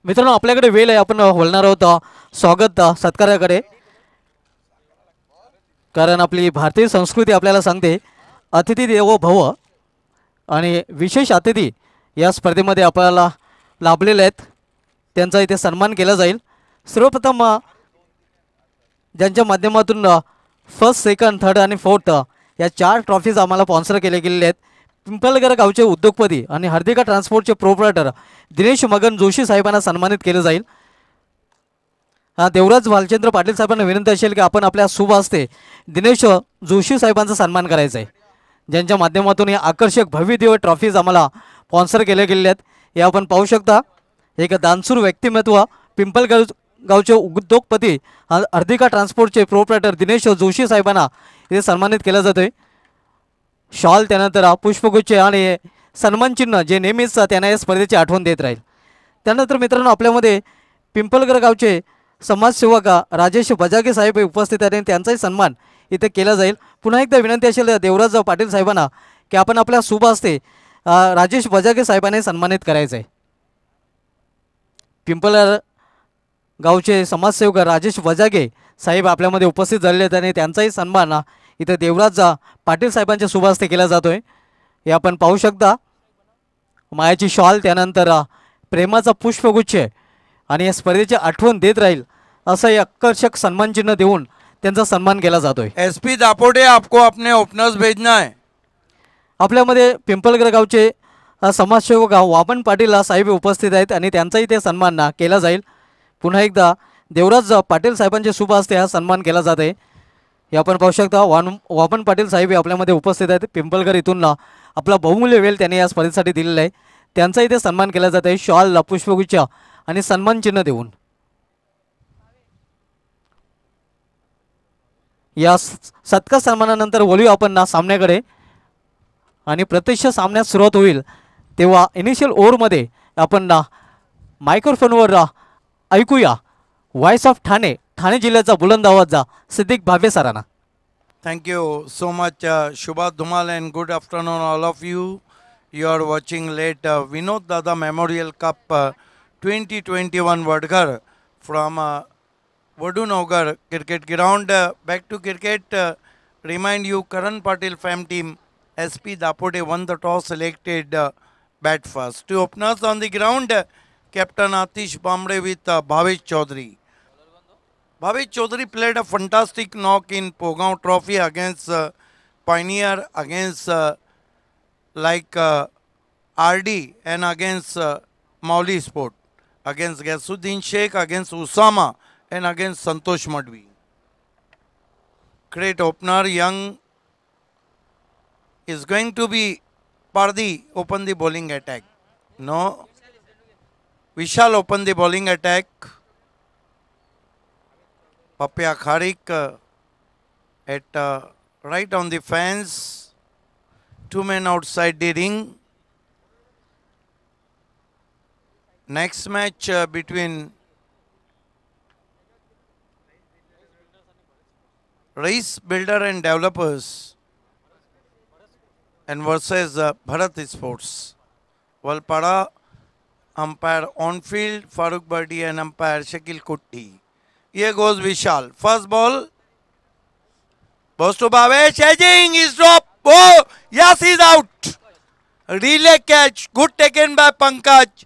मित्रांनो आपल्याकडे वेळ आहे, आपण वळणार आहोत स्वागत सत्काराकडे, कारण आपली भारतीय संस्कृती आपल्याला सांगते अतिथी देवो भव आणि विशेष अतिथी या स्पर्धेमध्ये आपल्याला लाभलेले आहेत, त्यांचा इथे सन्मान केला जाईल। सर्वप्रथम ज्यांच्या माध्यमातून फर्स्ट सेकंड थर्ड आणि फोर्थ या 4 ट्रॉफीज आम्हाला स्पॉन्सर केले गेलेले आहेत। पिंपळगर गावचे उद्योगपती आणि हार्दिका ट्रान्सपोर्टचे प्रोप्रायटर दिनेश मगन जोशी साहेबांना सन्मानित केले जाईल। देवराज भालचंद्र पाटील साहेबांना विनंती असेल की आपण आपल्या शुभ हस्ते दिनेश जोशी साहेबांचा सन्मान करायचा आहे, ज्यांच्या माध्यमातून या आकर्षक भव्य दिव्य ट्रॉफीज आम्हाला स्पॉन्सर केले गेलेले आहेत। हे आपण पाहू शकता, एक दानशूर व्यक्तिमत्व पिंपळगर गावचे उद्योगपती हार्दिका ट्रान्सपोर्टचे प्रोप्रायटर दिनेश जोशी साहेबांना इथे सन्मानित केलं जातोय। शॉल त्यानंतर पुष्पगुच्छ आणि सन्मान चिन्ह जे नेहमीच त्यांना या स्पर्धेची आठवण देत राहील। त्यानंतर मित्रांनो आपल्यामध्ये पिंपळगर गावचे समाजसेवक राजेश बजागे साहेब उपस्थित आहेत, त्यांचाही सन्मान इथे केला जाईल। पुन्हा एकदा विनंती असेल देवराज पाटील साहेबांना की आपण आपल्या शुभ हस्ते राजेश बजागे साहेबांना सन्मानित करायचं आहे। पिंपळगर गावचे समाजसेवक राजेश बजागे साहेब आपल्यामध्ये उपस्थित झालेले आहेत आणि त्यांचाही सन्मान इथे देवराज पाटील साहेबांच्या शुभ हस्ते केला जातोय। हे आपण पाहू शकता, मायाची शॉल त्यानंतर प्रेमाचा पुष्पगुच्छ आणि या स्पर्धेची आठवण देत राहील असं हे आकर्षक सन्मान चिन्ह देऊन त्यांचा सन्मान केला जातोय। एसपी दापोटे आपको अपने ओपनर्स भेजना है। आपल्यामध्ये पिंपळगर गावचे समाजसेवक वामन पाटील साहेब उपस्थित आहेत आणि त्यांचाही ते सन्मान केला जाईल। पुन्हा एकदा देवराज पाटील साहेबांच्या शुभ हस्ते हा सन्मान केला जात आहे। हे आपण पाहू शकता, वामन पाटील साहेब आपल्यामध्ये उपस्थित आहेत। पिंपळगर इथून आपला बहुमूल्य वेळ त्यांनी या स्पर्धेसाठी दिलेला आहे, त्यांचा इथे सन्मान केला जात आहे शॉल पुष्पगुच्छ आणि सन्मान चिन्ह देऊन। या सत्कार सन्मानानंतर वळूया आपण सामन्याकडे आणि प्रत्यक्ष सामन्यात सुरुवात होईल तेव्हा इनिशियल ओव्हरमध्ये आपण मायक्रोफोनवर ऐकूया वॉइस ऑफ ठाणे जिल्ह्याचा बुलंद आवाज सिद्दीक भावे सरांना। Thank you so much, Shubha Dhumal, and good afternoon all of you. You are watching late Vinod Dada Memorial Cup 2021 Vadgar from Vadunaugar Cricket Ground. Back to cricket, remind you Karan Patil fam team SP Dapote won the toss, selected bat first. Two openers on the ground, Captain Atish Bambre with Bhavesh Chaudhary. Bhavesh Chaudhary played a fantastic knock in Pogao Trophy against Pioneer, against RD, and against Mauli Sport, against Gasuddin Sheikh, against Usama, and against Santosh Madhvi. Great opener. Young is going to be Pardi open the bowling attack. No, Vishal open the bowling attack. Papya Kharik at right on the fence. 2 men outside the ring. Next match between Race Builder and Developers and versus Bharat Sports. Valpada umpire on field Farooq Bardi and umpire Shakil Kutti. Here goes Vishal. First ball. Goes to Bhavesh. Edging is dropped. Oh, yes, he's out. Relay catch. Good taken by Pankaj.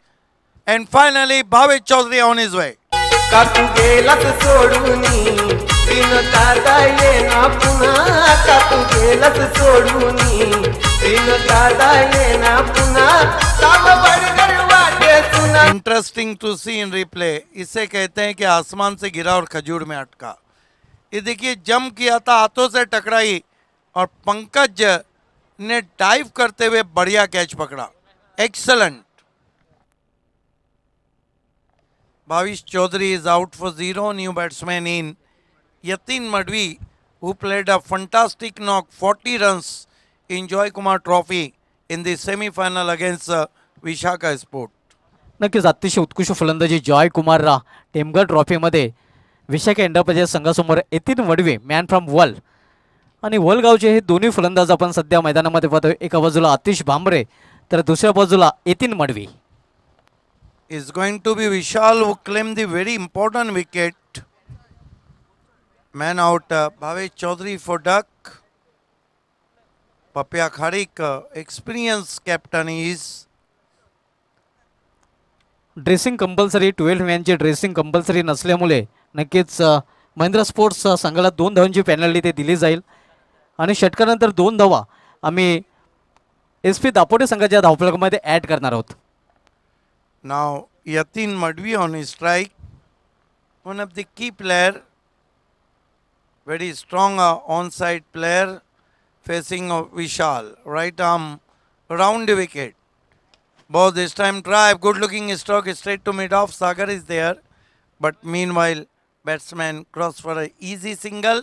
And finally, Bhavesh Chaudhary on his way. कातू गेलास सोडूनी तीन दादा ये ना पुन्हा कातू गेलास सोडूनी तीन दादा ये ना पुन्हा साम बडगर वाटे सुना। Interesting to see in replay. इसे कहते हैं कि आसमान से गिरा और खजूर में अटका। ये देखिए, जम किया था, हाथों से टकराई और पंकज ने डाइव करते हुए बढ़िया कैच पकड़ा। Excellent. Bhavesh Chaudhary is out for 0. New batsman in Yatin Madhvi, who played a fantastic knock, 40 runs in Joy Kumar Trophy in the semi-final against Vishaka Sport. नक्कीच अतिशय उत्कृष्ट फलंदाजी जॉय कुमार टेमघर ट्रॉफीमध्ये विशाखा एंटरप्राइजेस संघासमोर यतीन मडवी मॅन फ्रॉम वल आणि वलगावचे हे दोन्ही फलंदाज आपण सध्या मैदानामध्ये पाहतोय। एका बाजूला आतिश भांबरे तर दुसऱ्या बाजूला Yatin Madavi. is going to be Vishal, who claimed the very important wicket. Man out, Bhavesh Chaudhary for duck. Papya Kharik, experienced captain is. Dressing compulsory 12 मॅनची ड्रेसिंग कंपल्सरी नसल्यामुळे नक्कीच महिंद्रा स्पोर्ट्स संघाला 2 धावांची पेनल्टी ते दिली जाईल आणि षटकानंतर 2 धावा आम्ही एस पी दापोटे संघाच्या धावफलकामध्ये ॲड करणार आहोत. Now Yatin Madvi on his strike. One of the key player. Very strong onside player facing Vishal. Right arm round the wicket. Both this time drive. Good looking stroke straight to mid off. Sagar is there. But meanwhile batsman cross for a easy single.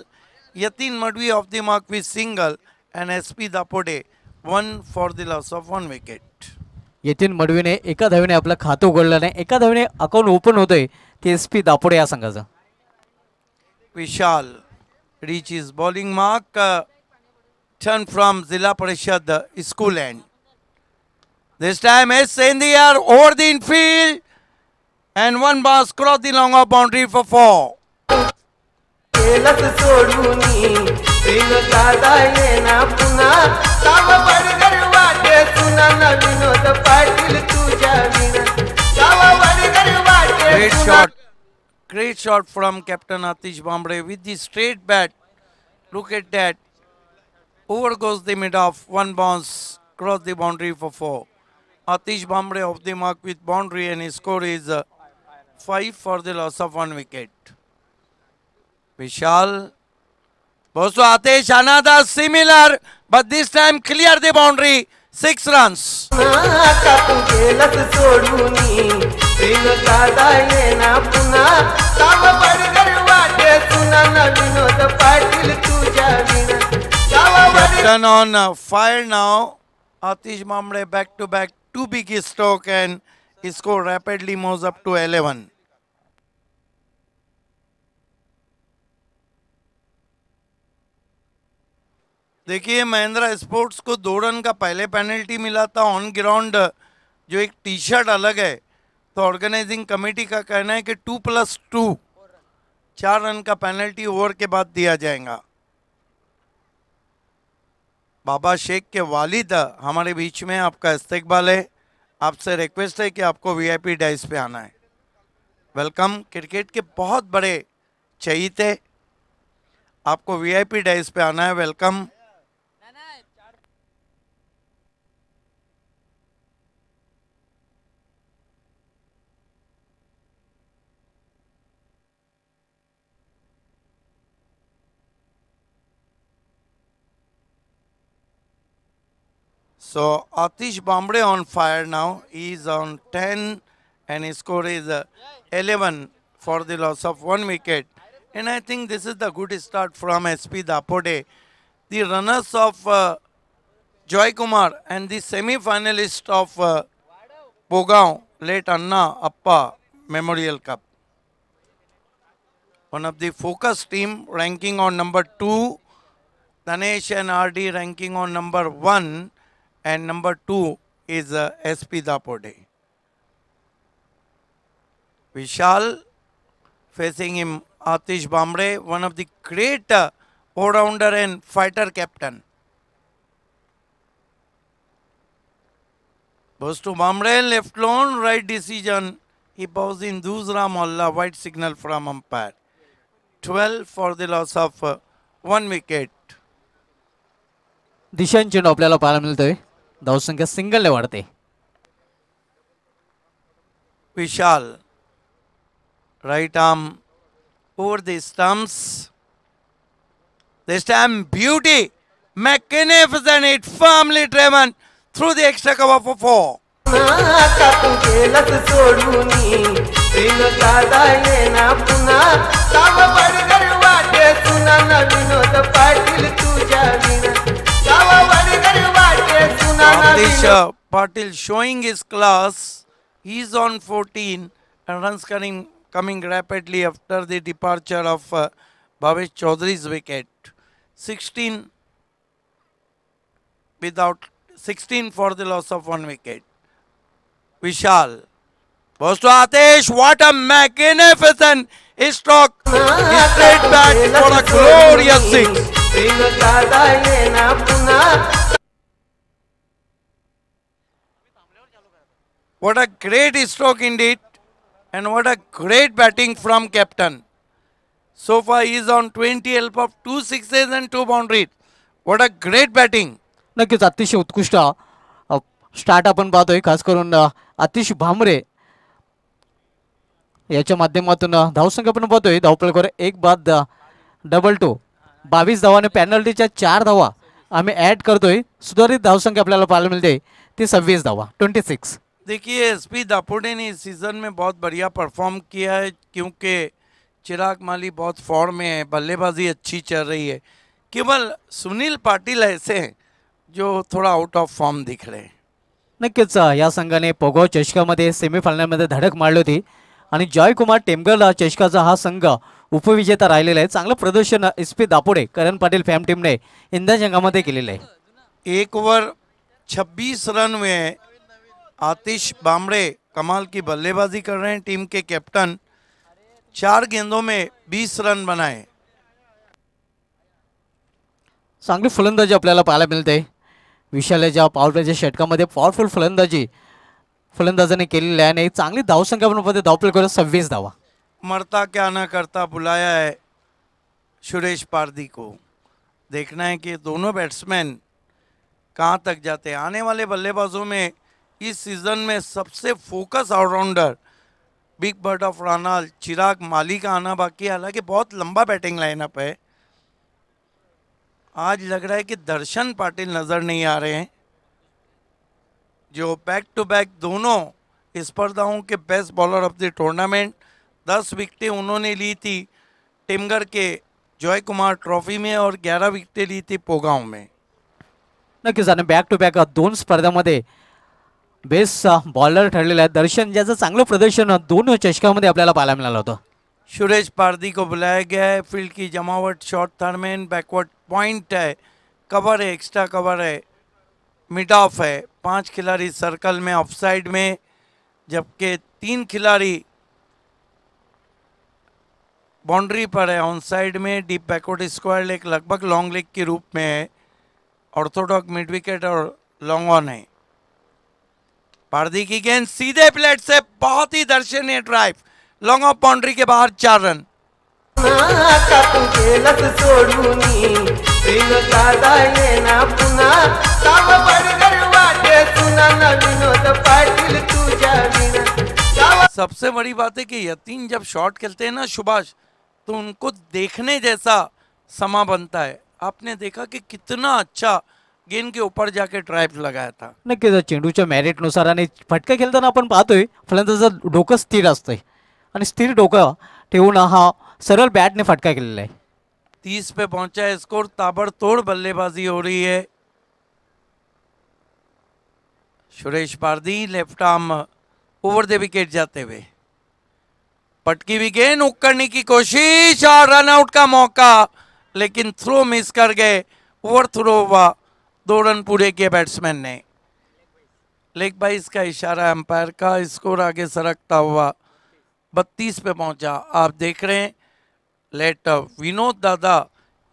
Yatin Madvi off the mark with single. And SP Dapote one for the loss of 1 wicket. येथील मडवीने एका धावेने आपलं खातं उघडलं नाही, एका धावेने account open होतंय ते S P Dapode या संघाचं. Vishal reaches bowling mark. Turn from Zilla Parishad school end. This time S in the air over the infield. And one bounce cross the long off boundary for 4. केलस सोडूनी बिन दादा येना पुन्हा काम बडगर वाटे सुना न विनोद पाटील तुझ्या विना गाव बडगर वाटे Great सुना. shot. Great shot from Captain Atish Bhambre with the straight bat. Look at that. Over goes the mid off. One bounce cross the boundary for 4. Atish Bhambre off the mark with boundary and his score is 5 for the loss of 1 wicket. Vishal. Goes to Atish. Another similar, but this time clear the boundary. 6 runs. का तू केलस सोडूनी बिन दादा येना पुन्हा काम बडगर वाटे सुना न विनोद पाटील तुझ्या विना गाव Badgar. Captain on fire now. Atish Bhambre back to back. 2 big stroke and his score rapidly moves up to 11. देखिए महिंद्रा स्पोर्ट्स को 2 रन का पहले पेनल्टी मिला था ऑन ग्राउंड, जो एक टी शर्ट अलग है. तो ऑर्गेनाइजिंग कमेटी का कहना है कि 2+2 4 रन का पेनल्टी ओवर के बाद दिया जाएगा. बाबा शेख के वालिद हमारे बीच में, आपका इस्तकबाल है. आपसे रिक्वेस्ट है कि आपको वीआईपी डाइस पे आना है. वेलकम. क्रिकेट के बहुत बड़े चहीते, आपको वीआईपी डाइस पे आना है. Welcome. So Atish Bhambre on fire now. He is on 10 and his score is 11 for the loss of 1 wicket. And I think this is the good start from SP Dapote. The runners of Joy Kumar and the semi-finalist of Pogaon, late Anna Appa Memorial Cup. One of the focus team ranking on number 2. Danesh and RD ranking on number 1. And number 2 is SP Dapote. Vishal facing him Atish Bhambre, one of the great all-rounder and fighter captain. Goes to Bhambre, left lone, right decision. He bows in Dusra Molla, white signal from umpire. 12 for the loss of 1 wicket. दिशांची चेंडू आपल्याला पाहायला मिळतोय. धावसंख्या सिंगलने वाढते. Vishal, right arm over the stumps. This time beauty. Magnificent hit, firmly driven through the extra cover for 4. का तू केलस सोडूनी बिन दादा येना पुन्हा काम बडगर वाटे सुना न विनोद पाटील तुझ्या विना गाव बडगर वाटे सुना न Avnish Vinod. Patil showing his class. He's on 14 and runs coming rapidly after the departure of Bhavesh Chaudhary's wicket. 16 for the loss of 1 wicket. Vishal Goes to Atesh. What a magnificent stroke. Straight back for a glorious six. दादा येना पुन्हा. What a great stroke indeed. And what a great batting from captain. So far he is on 20 help of 2 sixes and 2 boundaries. What a great batting. नक्कीच अतिशय उत्कृष्ट start आपण पाहतोय, खास करून आतिश भामरे याच्या माध्यमातून धावसंख्या आपण पाहतोय. धावपळीवर एक बाद डबल टू 22 धावाने पेनल्टीच्या 4 धावा आम्ही ॲड करतोय. सुधारित धावसंख्या आपल्याला पाहायला मिळते ती 26 धावा 26. देखिए एसपी दापोडे ने इस सीज़न में बहुत बढ़िया परफॉर्म किया है, क्योंकि चिराग माली बहुत फॉर्म में है, बल्लेबाजी अच्छी चल रही है. केवल सुनील पाटिल ऐसे हैं जो थोड़ा आउट ऑफ फॉर्म दिख रहे हैं. नक्कीच या संघाने पोगो चषकामध्ये सेमीफायनलमध्ये धडक मारली होती आणि जयकुमार टेमगल चषकाचा हा संघ उपविजेता राहिलेला आहे. चांगलं प्रदर्शन एस पी दापोडे करण पाटील फॅम टीमने इंधन संघामध्ये केलेलं आहे. एक ओवर 26 रन में आतिश बामड़े कमाल की बल्लेबाजी कर रहे हैं. टीम के कैप्टन 4 गेंदों में 20 रन बनाए. चांगली फलंदाजी आपल्याला पाहायला मिळते. विशालाच्या पॉवर प्लेच्या षटकामध्ये पॉवरफुल फलंदाजाने केलेली आहे आणि चांगली धावसंख्या पण मध्ये धावपळ करून 26 धावा. मरता क्या ना करता बुलाया है सुरेश पारदी को. देखना है कि दोनों बैट्समैन कहाँ तक जाते हैं. आने वाले बल्लेबाजों में इस सीज़न में सबसे focus allrounder big bird of Ranal Chirag Mali का आना बाकी है. हालांकि बहुत लंबा बैटिंग लाइनअप है. आज लग रहा है कि दर्शन पाटिल नज़र नहीं आ रहे हैं, जो बैक टू बैक दोनों स्पर्धाओं के best bowler of the tournament. 10 विकेटें उन्होंने ली थी टिमगर के जॉय कुमार ट्रॉफी में और 11 विकेटें ली थी पोगांव में. नक्कीच आणि बॅक टू बॅक 2 स्पर्धामध्ये बेस्ट बॉलर ठरलेला आहे. दर्शन ज्याचं चांगलं प्रदर्शन 2 चषकामध्ये आपल्याला पाहायला मिळालं होतं. सुरेश पारदी को बुलाया गया है. फील्ड की जमावट शॉर्ट थर्मेन बैकवर्ड पॉइंट है, कवर है, एक्स्ट्रा कवर है, मिड ऑफ है. 5 खिलाड़ी सर्कल में ऑफ साइड में, जबकि 3 खिलाड़ी बाउंड्री पर है ऑन साइड में. डीप बैकवर्ड स्क्वायर लेग लगभग लॉन्ग लेग के रूप में है. ऑर्थोडॉक्स मिड विकेट और लॉन्ग ऑन है. पारदी की गेंद सीधे प्लेट से बहुत ही दर्शनीय ड्राइव, लॉन्ग ऑफ बाउंड्री के बाहर 4 रन. का तू गेलस सोडूनी बिन दादा येना पुन्हा. काम बडगर वाटे सुना न विनोद पाटील तुझ्या विना. सबसे बड़ी बात है कि यतीन जब शॉट खेलते हैं ना सुभाष, तो उनको देखने जैसा समा बनता है. आपने देखा कि कितना अच्छा गेंद के ऊपर जाके ड्राइव लगाया था. नक्कीच चेंडूच्या मॅरिटनुसार आणि फटका खेळताना आपण पाहतोय फलंदाजाचं डोकं स्थिर असतंय आणि स्थिर डोकं ठेवून हा सरळ बॅटने फटका केलेला आहे. 30 पे पहुंचा है स्कोर. ताबड़तोड़ बल्लेबाजी हो रही है. Suresh Pardi left arm over the wicket जाते हुए, पटकी भी गेंद हुक करने की कोशिश और रन आउट का मौका, लेकिन थ्रो मिस कर गए. ओवर थ्रो हुआ, 2 रन पूरे किए बैट्समैन ने. लेग बाइस का इशारा अंपायर का. स्कोर आगे सरकता हुआ 32 पे पहुंचा. आप देख रहे हैं लेट विनोद दादा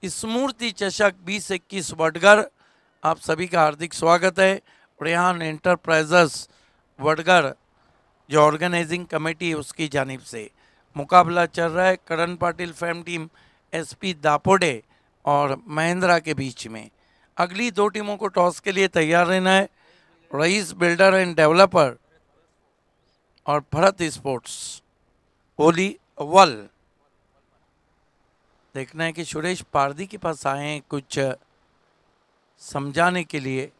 स्मृति चषक 2021 वडगर. आप सभी का हार्दिक स्वागत है. रेहान एंटरप्राइजेस वडगर जो ऑर्गेनाइजिंग कमेटी है उसकी जानिब से मुकाबला चल रहा है. करण पाटिल फैम टीम एसपी दापोडे और महिंद्रा के बीच में. अगली 2 टीमों को टॉस के लिए तैयार रहना है. रईस बिल्डर एंड डेवलपर और भरत स्पोर्ट्स ओली अव्वल. देखना है कि सुरेश पारदी के पास आए हैं कुछ समझाने के लिए.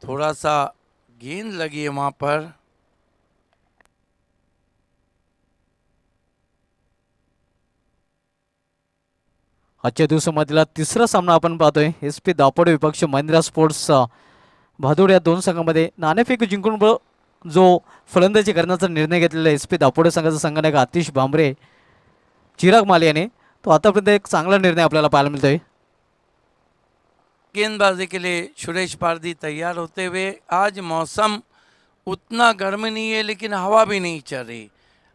थोड़ा सा गेंद लगी है वहां पर. आजच्या दिवसामधला तिसरा सामना आपण पाहतोय. एस पी दापोडे विपक्ष महिंद्रा स्पोर्ट्स भादोड या 2 संघामध्ये नाणेफेक जिंकून जो फलंदाजी करण्याचा निर्णय घेतलेला एस पी दापोडे संघाचा संघनायक आतिश भांबरे चिराग माले याने तो आतापर्यंत एक चांगला निर्णय आपल्याला पाहायला मिळतोय. गेंदबाजी के लिए सुरेश पारदी तैयार होते हुए. आज मौसम उतना गर्म नहीं है लेकिन हवा भी नहीं चल रही.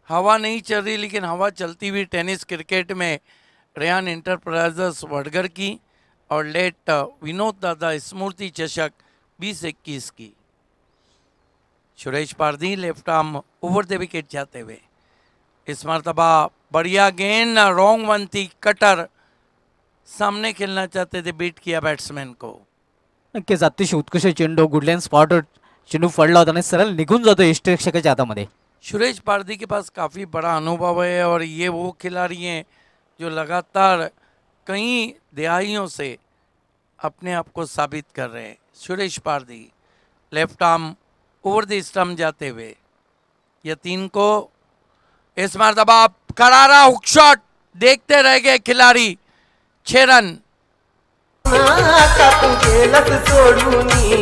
हवा नहीं चल रही लेकिन हवा चलती हुई टेनिस क्रिकेट में रेयान इंटरप्राइजेस वडगर की और लेट विनोद दादा स्मृति चषक 2021 की. Suresh Pardi left arm over the wicket जाते हुए. इस मरतबा बढ़िया गेंद, रॉन्ग वन थी, कटर सामने खेलना चाहते थे, बीट किया बैट्समैन को. नक्कीच अतिशय उत्कृष्ट चेंडू, गुडलँड स्पॉटवर चेंडू पडला होता आणि सरळ निघून जातो यष्टिरक्षकाच्या हातामध्ये. सुरेश पारदी के पास काफ़ी बड़ा अनुभव है और ये वो खिलाड़ी हैं जो लगातार कई दिहाइयों से अपने आप को साबित कर रहे हैं. Suresh Pardi left arm over the stump जाते हुए. यतीन को इस मरतबा करारा हुक शॉट, देखते रह गए खिलाड़ी. 6 रन. का तू गेलस सोडूनी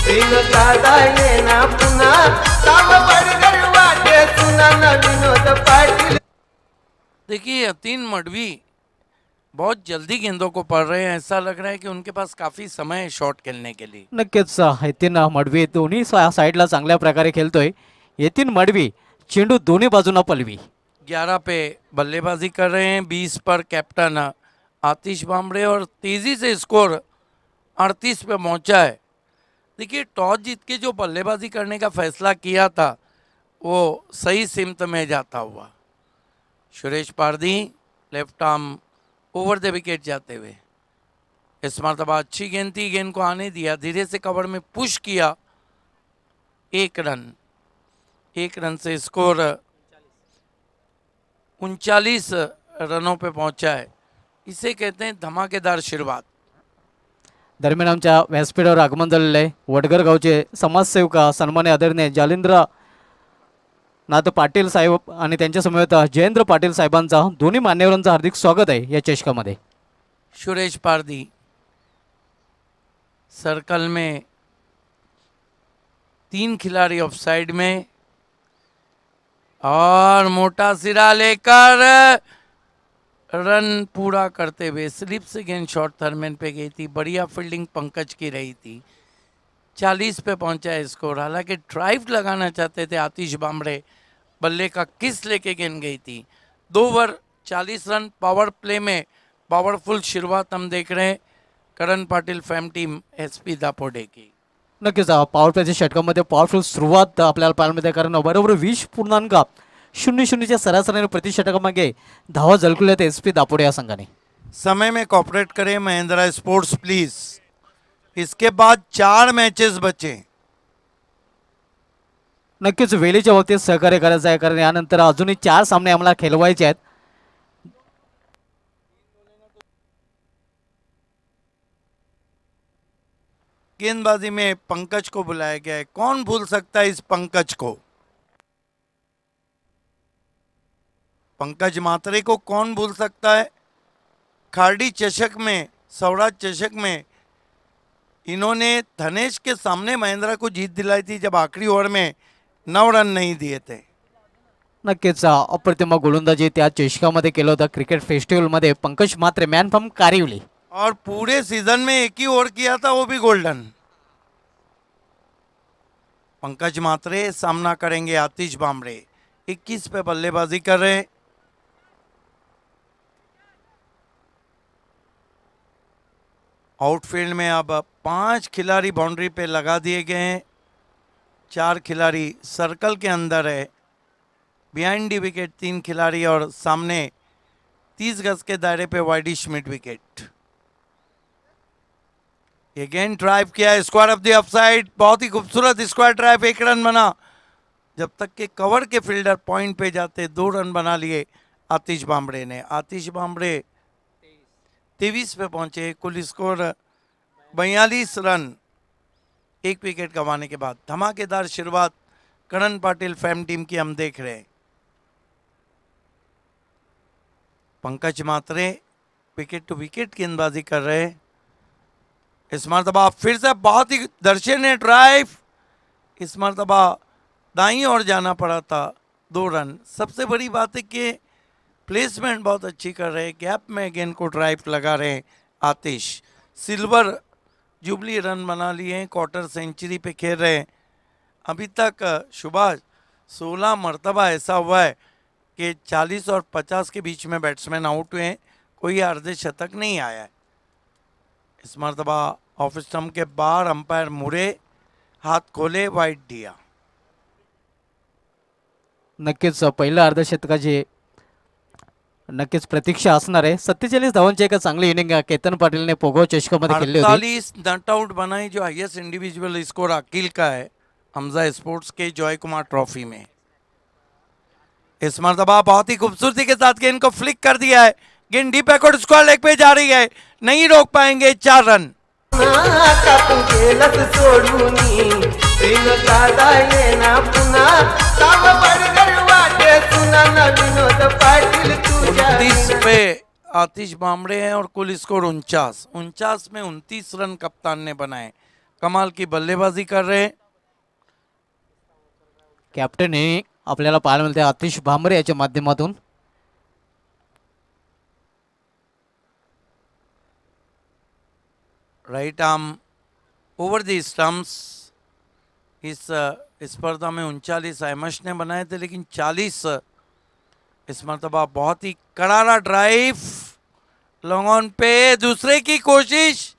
बिन दादा येना पुन्हा साव बडगर वाटे सुना न विनोद पाटील. देखिए यतीन मडवी बहुत जल्दी गेंदों को पढ़ रहे हैं. ऐसा लग रहा है कि उनके पास काफ़ी समय है शॉट खेलने के लिए. नक्कीच यतीन मडवी दोन्ही साईडला चांगल्या प्रकारे खेळतोय. यतीन मडवी चेंडू दोन्ही बाजूंना पलवी. 11 पे बल्लेबाजी कर रहे हैं. 20 पर कैप्टन आतिश बामड़े और तेज़ी से स्कोर 38 पे पहुंचा है. देखिए टॉस जीत के जो बल्लेबाजी करने का फैसला किया था वो सही सिमत में जाता हुआ. Suresh Pardi left arm over the wicket जाते हुए. इस मरतबा अच्छी गेंद थी, गेंद को आने दिया, धीरे से कवर में पुश किया. 1 रन. 1 रन से स्कोर 39 रनों पे पहुंचा है. इसे कहते हैं धमाकेदार शुरुआत. दरम्यान आमच्या व्यासपीठावर आगमन झालेलं आहे वडगर गावचे समाजसेवक सन्मान्य आदरणीय जालिंद्र नाथ पाटील साहेब आणि त्यांच्या समवेत जयेंद्र पाटील साहेबांचा दोन्ही मान्यवरांचं हार्दिक स्वागत आहे या चषकामध्ये. सुरेश पारदी सर्कल में 3 खिलाड़ी ऑफ साइड में और मोटा सिरा लेकर रन पूरा करते हुए. स्लिप से गेंद शॉर्ट थर्मन पे गई थी. बढ़िया फील्डिंग पंकज की रही थी. 40 पे पहुंचा है स्कोर. हालांकि ड्राइव लगाना चाहते थे आतिश बामड़े, बल्ले का किस लेके गेंद गई थी. 2 ओवर 40 रन. पावर प्ले में पावरफुल शुरुआत हम देख रहे हैं करण Patil fam team SP Dapode की. नक्कीच पॉवर प्लेच्या षटकामध्ये पॉवरफुल सुरुवात आपल्याला पाहायला मिळते कारण बरोबर 20.00च्या सरासरीने प्रति षटकामागे धावा झळकल्यात SP दापोडे या संघाने. समय में कॉपरेट करें महिंद्रा स्पोर्ट्स प्लीज. इसके बाद 4 मैचेस बचे. नक्कीच वेळेच्या बाबतीत सहकार्य करायचं आहे कारण यानंतर अजूनही 4 सामने आम्हाला खेळवायचे आहेत. गेंदबाजी में पंकज को बुलाया गया है. कौन भूल सकता है इस पंकज को. पंकज मात्रे को कौन भूल सकता है. खार्डी चषक में, सौराष्ट्र चषक में इन्होंने धनेश के सामने महिंद्रा को जीत दिलाई थी जब आखिरी ओवर में 9 रन नहीं दिए थे. नक्कीच अप्रतिम गोलंदाजी त्या चषकामध्ये केलं होतं क्रिकेट फेस्टिवलमध्ये. पंकज मात्रे मॅन फ्रॉम कारिवली और पूरे सीजन में एक ही ओवर किया था, वो भी गोल्डन. पंकज मात्रे सामना करेंगे आतिश बामड़े. 21 पे बल्लेबाजी कर रहे हैं. आउटफील्ड में अब 5 खिलाड़ी बाउंड्री पे लगा दिए गए हैं. 4 खिलाड़ी सर्कल के अंदर है. बिहाइंड दी विकेट 3 खिलाड़ी और सामने 30 गज के दायरे पे वाइडी श्मिट विकेट. ये गेंद ड्राइव किया, स्क्वायर ऑफ द ऑफसाइड. बहुत ही खूबसूरत स्क्वायर ड्राइव. 1 रन बना. जब तक के कवर के फील्डर पॉइंट पे जाते 2 रन बना लिए आतिश बामड़े ने. आतिश बामड़े 23 पे पहुंचे. कुल स्कोर 42 रन 1 विकेट गंवाने के बाद. धमाकेदार शुरुआत करण पाटिल फैम टीम की हम देख रहे हैं. पंकज मात्रे विकेट टू विकेट गेंदबाजी कर रहे हैं. इस मरतबा फिर से बहुत ही दर्शनीय ड्राइव. इस मरतबा दाईं ओर जाना पड़ा था. 2 रन. सबसे बड़ी बात है कि प्लेसमेंट बहुत अच्छी कर रहे हैं, गैप में गेंद को ड्राइव लगा रहे हैं आतिश। सिल्वर जुबली रन बना लिए हैं, क्वार्टर सेंचुरी पे खेल रहे हैं। अभी तक सुभाष 16 मरतबा ऐसा हुआ है कि 40 और 50 के बीच में बैट्समैन आउट हुए हैं, कोई अर्धशतक नहीं आया है। इस मरतबा ऑफ स्टंप के बाहर अंपायर मुरे हात खोले, वाईट दिया। नक्कीच पहिल्या अर्धशतकाची नक्कीच प्रतीक्षा असणार आहे। 47 धावांची एक चांगली इनिंग केतन पाटीलने पोगो चषकामध्ये खेळली होती। 48 नॉट आउट बनाई, जो हाईएस्ट इंडिविजुअल स्कोर अकील का है हमजा स्पोर्ट्स के जॉय कुमार ट्रॉफी में। इस मरतबा बहुत ही खूबसूरती के साथ गेंद को फ्लिक कर दिया है, गेंद डीप बैकवर्ड स्क्वायर लेग पे जा रही है, नहीं रोक पाएंगे। 4 रन। का तू गेलस सोडूनी बिन दादा येना पुन्हा काम बडगर वाटे सुना न विनोद पाटील तुझ्या 29 पे आतिश बामड़े हैं और कुल स्कोर 49 में 29 रन कप्तान ने बनाए। कमाल की बल्लेबाजी कर रहे हैं। कॅप्टन हे आपल्याला पाहायला मिळते आतिश भांबरे याच्या माध्यमातून। Right arm over the stumps. इस स्पर्धा में 39 एमएस ने बनाए थे, लेकिन 40 इस मरतबा बहुत ही करारा ड्राइव लॉन्ग ऑन पे, दूसरे की कोशिश,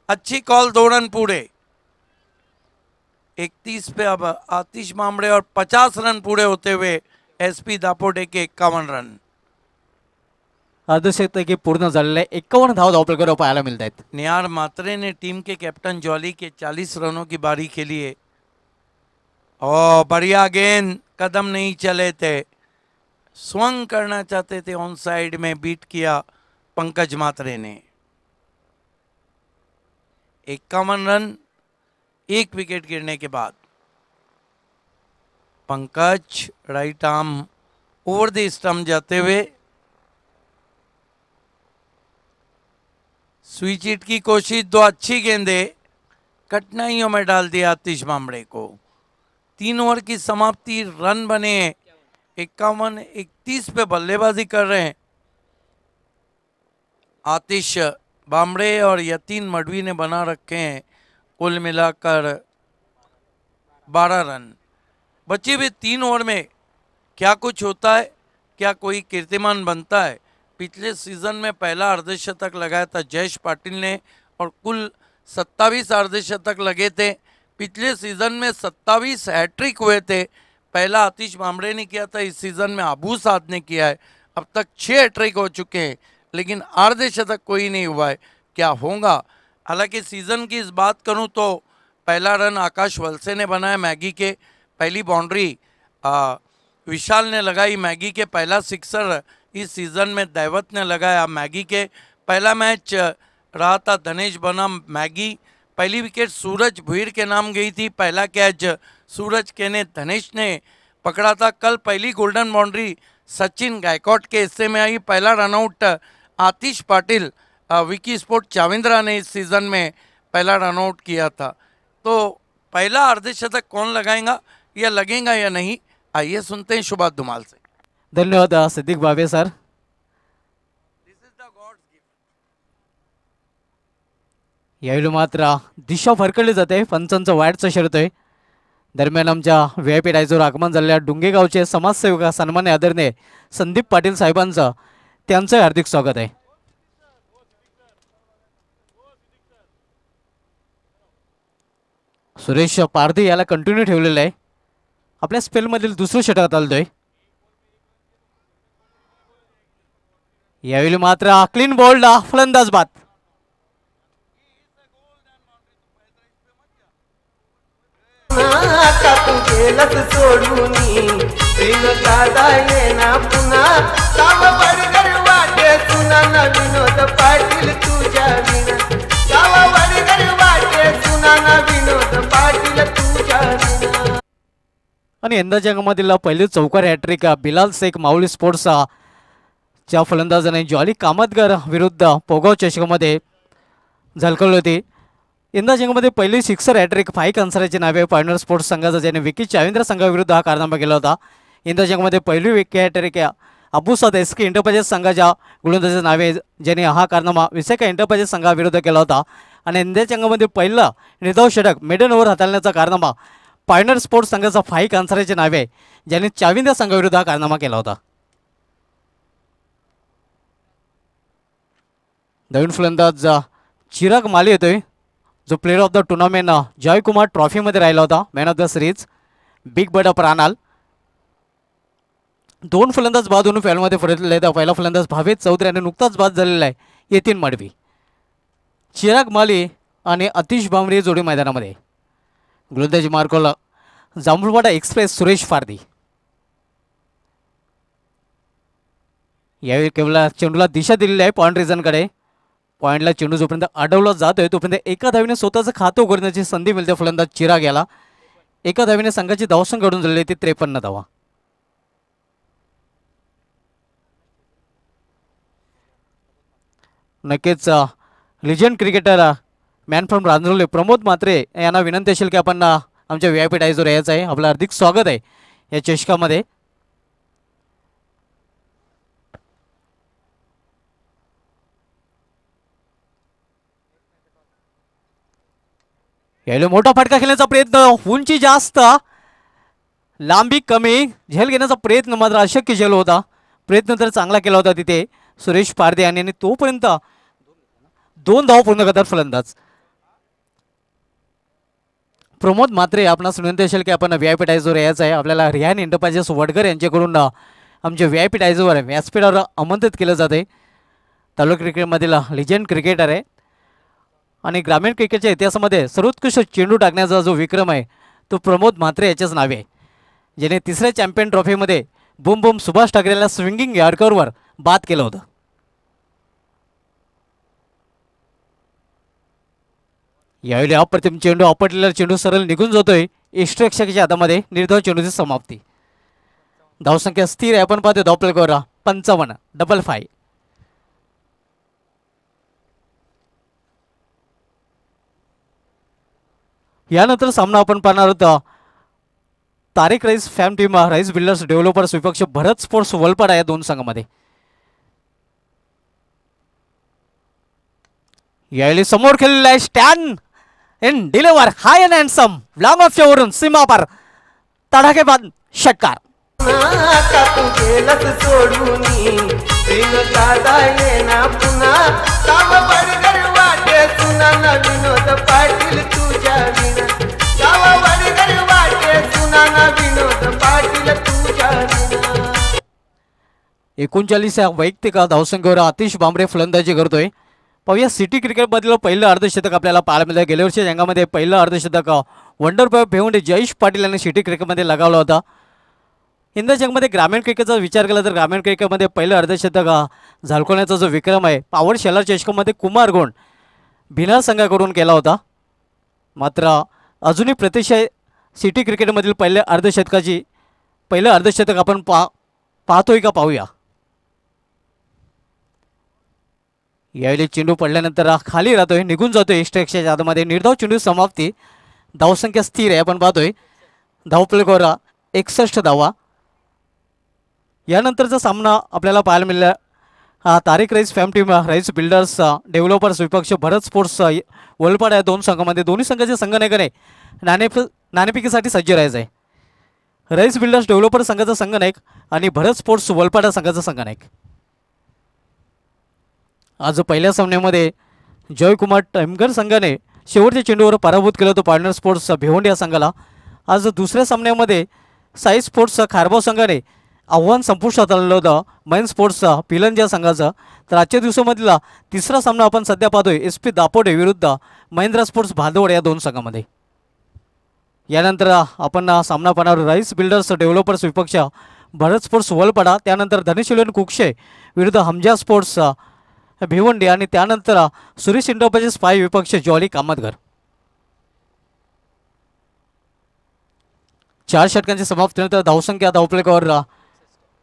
अच्छी कॉल, 2 रन पूरे। 31 पे अब आतिश बामड़े और 50 रन पूरे होते हुए एसपी दापोडे के 51 रन। अर्धशतकी पूर्ण झालेले 51 धावा धावपलकर पाहायला मिळत आहेत। निहार मात्रे ने टीम के कैप्टन जॉली के 40 रनों की बारी खेली है। ओ बढ़िया गेंद, कदम नहीं चले थे, स्वंग करना चाहते थे, ऑन साइड में बीट किया पंकज मात्रे ने। 51 रन 1 विकेट गिरने के बाद। Pankaj right arm over the stump जाते हुए स्विच हिट की कोशिश, 2 अच्छी गेंदें कठिनाइयों में डाल दिया आतिश बामड़े को। 3 ओवर की समाप्ति, रन बने 51-31 पे बल्लेबाजी कर रहे हैं आतिश बामड़े और यतीन मडवी ने बना रखे हैं कुल मिलाकर 12 रन। बचे हुए 3 ओवर में क्या कुछ होता है, क्या कोई कीर्तिमान बनता है। पिछले सीजन में पहला अर्धशतक लगाया था जयेश पाटिल ने और कुल 27 अर्धशतक लगे थे। पिछले सीजन में 27 हैट्रिक हुए थे, पहला आतिश बामड़े ने किया था, इस सीजन में अबू साद ने किया है। अब तक 6 हैट्रिक हो चुके हैं, लेकिन अर्धशतक कोई नहीं हुआ है। क्या होगा? हालांकि सीजन की इस बात करूं तो पहला रन आकाश वलसे ने बनाया मैगी के, पहली बाउंड्री विशाल ने लगाई मैगी के, पहला सिक्सर इस सीज़न में दैवत ने लगाया मैगी के। पहला मैच रहा था धनेश बनाम मैगी, पहली विकेट सूरज भुईर के नाम गई थी, पहला कैच सूरज के ने धनेश ने पकड़ा था। कल पहली गोल्डन बाउंड्री सचिन गायकवाड के हिस्से में आई, पहला रनआउट आतिश पाटिल विकी स्पोर्ट चाविंद्रा ने इस सीज़न में पहला रनआउट किया था। तो पहला अर्धशतक कौन लगाएगा या लगेगा या नहीं, आइए सुनते हैं सुभाष धुमाल से। धन्यवाद सिद्दीक बाबे सर। यावेळी मात्र दिशा फरकळली जाते, पंचांचं वाईटचं शर्त आहे। दरम्यान आमच्या VIP डायझोर आगमन झालेल्या डुंगेगावचे समाजसेवक सन्मान्य आदरणीय संदीप पाटील साहेबांचं त्यांचं हार्दिक स्वागत आहे। सुरेश पारधी याला कंटिन्यू ठेवलेलं आहे, आपल्या स्पेलमधील दुसरं षटक चालतोय। यावेळी मात्र क्लीन बॉल्ड फलंदाज बाद। का तू गेलस सोडूनी बिन दादा येना पुन्हा काम बडगर वाटे सुना न विनोद पाटील तुझ्या विना काम बडगर वाटे सुना न विनोद पाटील तुझ्या विना। आणि यंदाच्या अंकामधील पहिली चौकार हॅट्रिक बिलाल शेख माऊली स्पोर्ट्स च्या फलंदाजाने जॉली कामतगर विरुद्ध पोगाव चषकामध्ये झळकवली होती। यंदाच्या अंकामध्ये पहिली सिक्सर हॅट्रिक फाईक अन्सराची नावे पायनर स्पोर्ट्स संघाचा ज्याने विकी चाविंद्र संघाविरुद्ध हा कारनामा केला होता। यंदाच्या अंकामध्ये पहिली विकेट हॅट्रिक अबुसाद एस के एंटरप्राइजेस संघाच्या गोलंदाजाचे नाव आहे, ज्याने हा कारनामा विशाखा एंटरप्राइजेस संघाविरुद्ध केला होता. आणि इंडियाच्या अंगामध्ये पहिला निर्धाव षटक मेडन ओव्हर हाताळण्याचा कारनामा पायनर स्पोर्ट्स संघाचा फाईक अन्सारीचे नाव आहे, ज्याने चाविंद्या संघाविरुद्ध हा कारनामा केला होता. नवीन फलंदाज चिराग माली येतोय, जो player of the tournament Jaykumar ट्रॉफीमध्ये राहिला होता, man of the series big bird of Ranal. दोन फलंदाज बाद होऊन फॅलमध्ये परतलेले आहेत. पहिला फलंदाज भावेश चौधरी आणि नुकताच बाद झालेला आहे येतीन मडवी. चिराग माली आणि अतिश भांबरे जोडी मैदानामध्ये. गोलंदाजी मार्कोला जांभूळवाडा एक्सप्रेस सुरेश फारदी. यावेळी केवळ चेंडूला दिशा दिलेली आहे पॉइंट रिझनकडे. पॉइंटला चेंडू जोपर्यंत अडवला जातोय तोपर्यंत एका धावीने स्वतःचं खातं उघडण्याची संधी मिळते फलंदाज चिराग याला. एका धावीने संघाची धावसंख्या घडून झालेली ती 53 धावा. नक्कीच legend cricketer man from Ranjroli Pramod Mhatre यांना विनंती असेल की आपण आमच्या VIP टाईजवर यायचं आहे. आपलं हार्दिक स्वागत आहे या चषकामध्ये. यावेळी मोठा फटका खेळण्याचा प्रयत्न, उंची जास्त लांबी कमी, झेल घेण्याचा प्रयत्न मात्र अशक्य झेल होता. प्रयत्न तर चांगला केला होता तिथे सुरेश पारदे यांनी, तोपर्यंत 2 धाव पूर्ण करतात फलंदाज. प्रमोद म्हात्रे आपणास विनंती असेल की आपण VIP टाईजवर यायचं आहे. आपल्याला रिहान एंटरप्राइजेस वडगर यांच्याकडून आमच्या VIP टाईजवर व्यासपीठावर आमंत्रित केलं जाते. तालुका क्रिकेटमधील लिजंड क्रिकेटर आहे आणि ग्रामीण क्रिकेटच्या इतिहासामध्ये सर्वोत्कृष्ट चेंडू टाकण्याचा जो विक्रम आहे तो प्रमोद म्हात्रे याच्याच नावे आहे, ज्याने तिसऱ्या चॅम्पियन ट्रॉफीमध्ये बूम बूम सुभाष ठाकरेला स्विंगिंग यॉर्करवर बाद केलं होतं. यावेळी अप्रतिम चेंडू, आपटलेला चेंडू सरळ निघून जातोय इष्टरक्षकाच्या हातामध्ये. निर्धाव चेंडूची समाप्ती. धावसंख्या स्थिर आहे. आपण पाहतो धाव प्लेकर 55 डबल 5. यानंतर सामना आपण पाहणार आहोत Tariq Rais fam team Rais builders developers विपक्ष भरत स्पोर्ट्स वलपाडा या दोन संघामध्ये. यावेळी समोर खेळलेला आहे stand in deliver high and handsome long ऑफच्या वरून सीमापार तडाखेबाद षटकार. का तू गेलस सोडूनी बिन दादा येना पुन्हा काम बडगर वाटे सुना ना विनोद पाटील तुझ्या विना गाव बडगर वाटे सुना ना विनोद पाटील तुझ्या विना. 39 वैयक्तिक धावसंख्येवर आतिश भांबरे फलंदाजी करतोय. पाहूया सिटी क्रिकेटमधलं पहिलं अर्धशतक आपल्याला पाहायला मिळतं. गेल्या वर्षी जंगामध्ये पहिलं अर्धशतक वंडरबॉय भेवंडे जयेश पाटील यांनी सिटी क्रिकेटमध्ये लगावला होता. इंडिया जगमध्ये ग्रामीण क्रिकेटचा विचार केला तर ग्रामीण क्रिकेटमध्ये पहिलं अर्धशतक झळकवण्याचा जो विक्रम आहे पॉवर शेलार चषकामध्ये कुमार गोंड भिनार संघाकडून केला होता. मात्र अजूनही प्रतीक्षा सिटी क्रिकेटमधील पहिलं अर्धशतक आपण पाहतोय का पाहूया. यावेळी चेंडू पडल्यानंतर खाली राहतोय, निघून जातोय एक्स्ट्राच्या हातामध्ये. निर्धाव चेंडू समाप्ती. धावसंख्या स्थिर आहे. आपण पाहतोय धावपलकावर 61 धावा. यानंतरचा सामना आपल्याला पाहायला मिळाला Tariq Rais fam team Rais builders developers विपक्ष भरत स्पोर्ट्स वलपाडा या दोन संघामध्ये. दोन्ही संघाचे संघनायकाने नाणेफेकीसाठी सज्ज राहायचं आहे. राईस बिल्डर्स डेव्हलपर्स संघाचा संघनायक आणि भरत स्पोर्ट्स वलपाडा संघाचा संघनायक. आज पहिल्या सामन्यामध्ये जयकुमार टेमकर संघाने शेवटच्या चेंडूवर पराभूत केलं होतं पार्टनर स्पोर्ट्स भिवंडी या संघाला. आज दुसऱ्या सामन्यामध्ये साई स्पोर्ट्स खारबाव संघाने आव्हान संपुष्टात आलेलं होतं मैन स्पोर्ट्स पिलंज या संघाचं. तर आजच्या दिवसामधला तिसरा सामना आपण सध्या पाहतोय SP दापोडे विरुद्ध महिंद्रा स्पोर्ट्स भादवड या दोन संघामध्ये. यानंतर आपण सामना पाहणार राईस बिल्डर्स डेव्हलपर्स विपक्ष भरत स्पोर्ट्स वलपाडा, त्यानंतर धनेशिलन कुक्षे विरुद्ध हमजा स्पोर्ट्स भिवंडी आणि त्यानंतर सुरेश इंडोपाचे स्पाय विपक्ष जॉली कामतघर. 4 षटकांची समाप्तीनंतर धावसंख्या धावपलकावर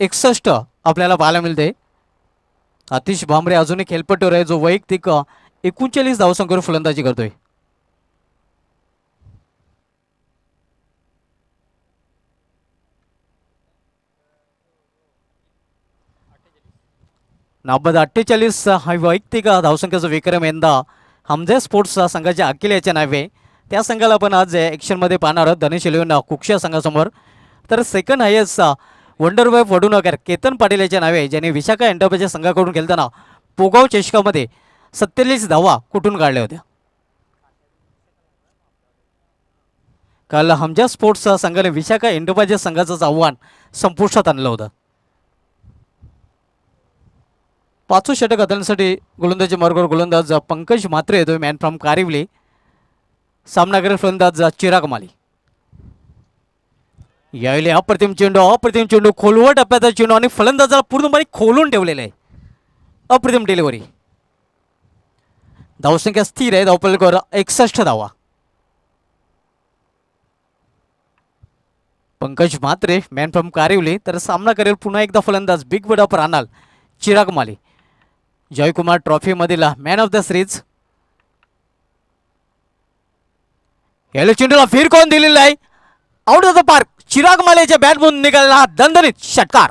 61 आपल्याला पाहायला मिळते. आतिश भांबरे अजूनही खेळपट्टीवर आहे, जो वैयक्तिक 39 धावसंख्येवर फलंदाजी करतोय. 48 हा वैयक्तिक धावसंख्येचा विक्रम यंदा हमजे स्पोर्ट्स संघाच्या अखिल याच्या नावे. त्या संघाला आपण आज ॲक्शनमध्ये पाहणार आहोत धनेश इलेव्हन कुक्षी समोर. तर सेकंड हायेस्ट वंडरवेफ वडूनगर केतन पाटील याच्या नावे, ज्यांनी विशाखा एंटरप्राइजेस संघाकडून खेळताना पोगाव चषकामध्ये 47 धावा कुठून काढल्या होत्या. काल हमजा स्पोर्ट्स संघाने विशाखा एंटरप्राइजेस संघाचं आव्हान संपुष्टात आणलं होतं. 5 षटक हाताळण्यासाठी गोलंदाजी मार्गावर गोलंदाज पंकज म्हात्रे येतोय, मॅन फ्रॉम कारिवली. सामना करेल फलंदाज चिराग माली. यावेळी अप्रतिम चेंडू खोलवर टप्प्याचा चेंडू आणि फलंदाजाला पूर्णपणे खोलून ठेवलेला आहे. अप्रतिम डिलिव्हरी. धावसंख्या स्थिर आहे, धावफलकावर 61 धावा. Pankaj Mhatre man from Kariwali. तर सामना करेल पुन्हा एकदा फलंदाज बिग बड ऑफ राहणार चिराग माली, जयकुमार ट्रॉफीमधील मॅन ऑफ द सिरीज. याला चेंडूला फिर कोण दिलेला आहे, out of the park. Chirag मालेच्या बॅटमधून निघालेला हा दणदणीत षटकार.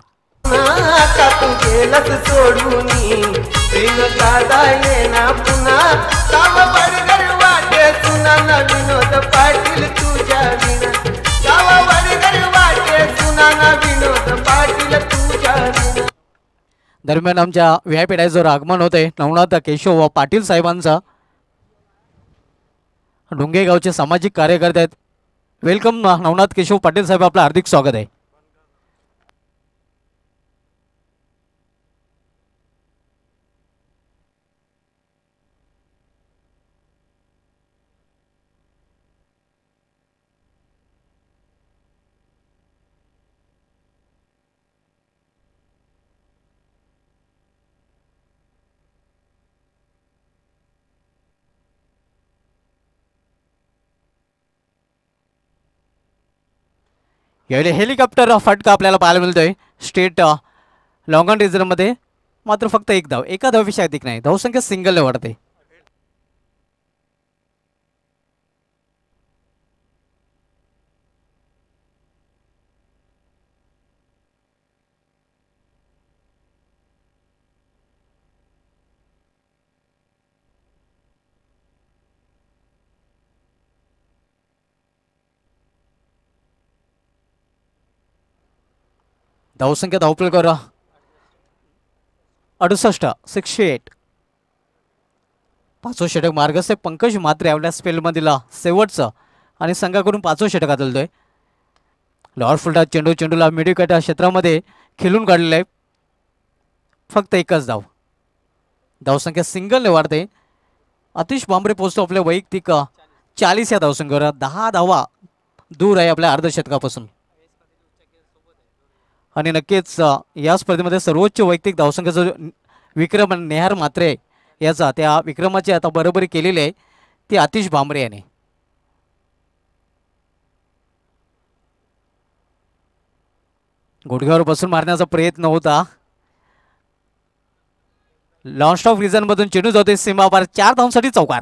दरम्यान आमच्या व्यासपीठावर आगमन होते नवनाथ केशव पाटील साहेबांचा. डोंगे गावचे सामाजिक कार्यकर्ते आहेत. वेलकम नवनाथ केशव पाटील साहेब, आपलं हार्दिक स्वागत आहे. यावेळी हेलिकॉप्टर फटका आपल्याला पाहायला मिळतोय स्टेट लॉंग ऑन रिझनमध्ये. मात्र फक्त एक धाव, एका धावपेक्षा अधिक नाही. धावसंख्या सिंगलने वाढते. धावसंख्या धावफलकावर 68. 5 षटक मार्गस्थ पंकज म्हात्रे आपल्या स्पेलमधील शेवटचं आणि संघाकडून 5 षटक हातलतोय. लॉवर फुलटा चेंडूला मिडविकेट क्षेत्रामध्ये खेळून काढलेलं आहे. फक्त एकच धाव. धावसंख्या सिंगलने वाढते. अतिश भांबरे पोहोचतो आपल्या वैयक्तिक 40 या धावसंख्येवर. 10 धावा दूर आहे आपल्या अर्धशतकापासून. आणि नक्कीच या स्पर्धेमध्ये सर्वोच्च वैयक्तिक धावसंख्येचा विक्रम नेहार म्हात्रे याचा, त्या विक्रमाची आता बरोबरी केलेली आहे ती आतिश भांबरे याने. गुडघ्यावर बसून मारण्याचा प्रयत्न होता. लॉन्स्ट ऑफ रिझन मधून चेंडू जातोय सीमापार. 4 धावांसाठी चौकार.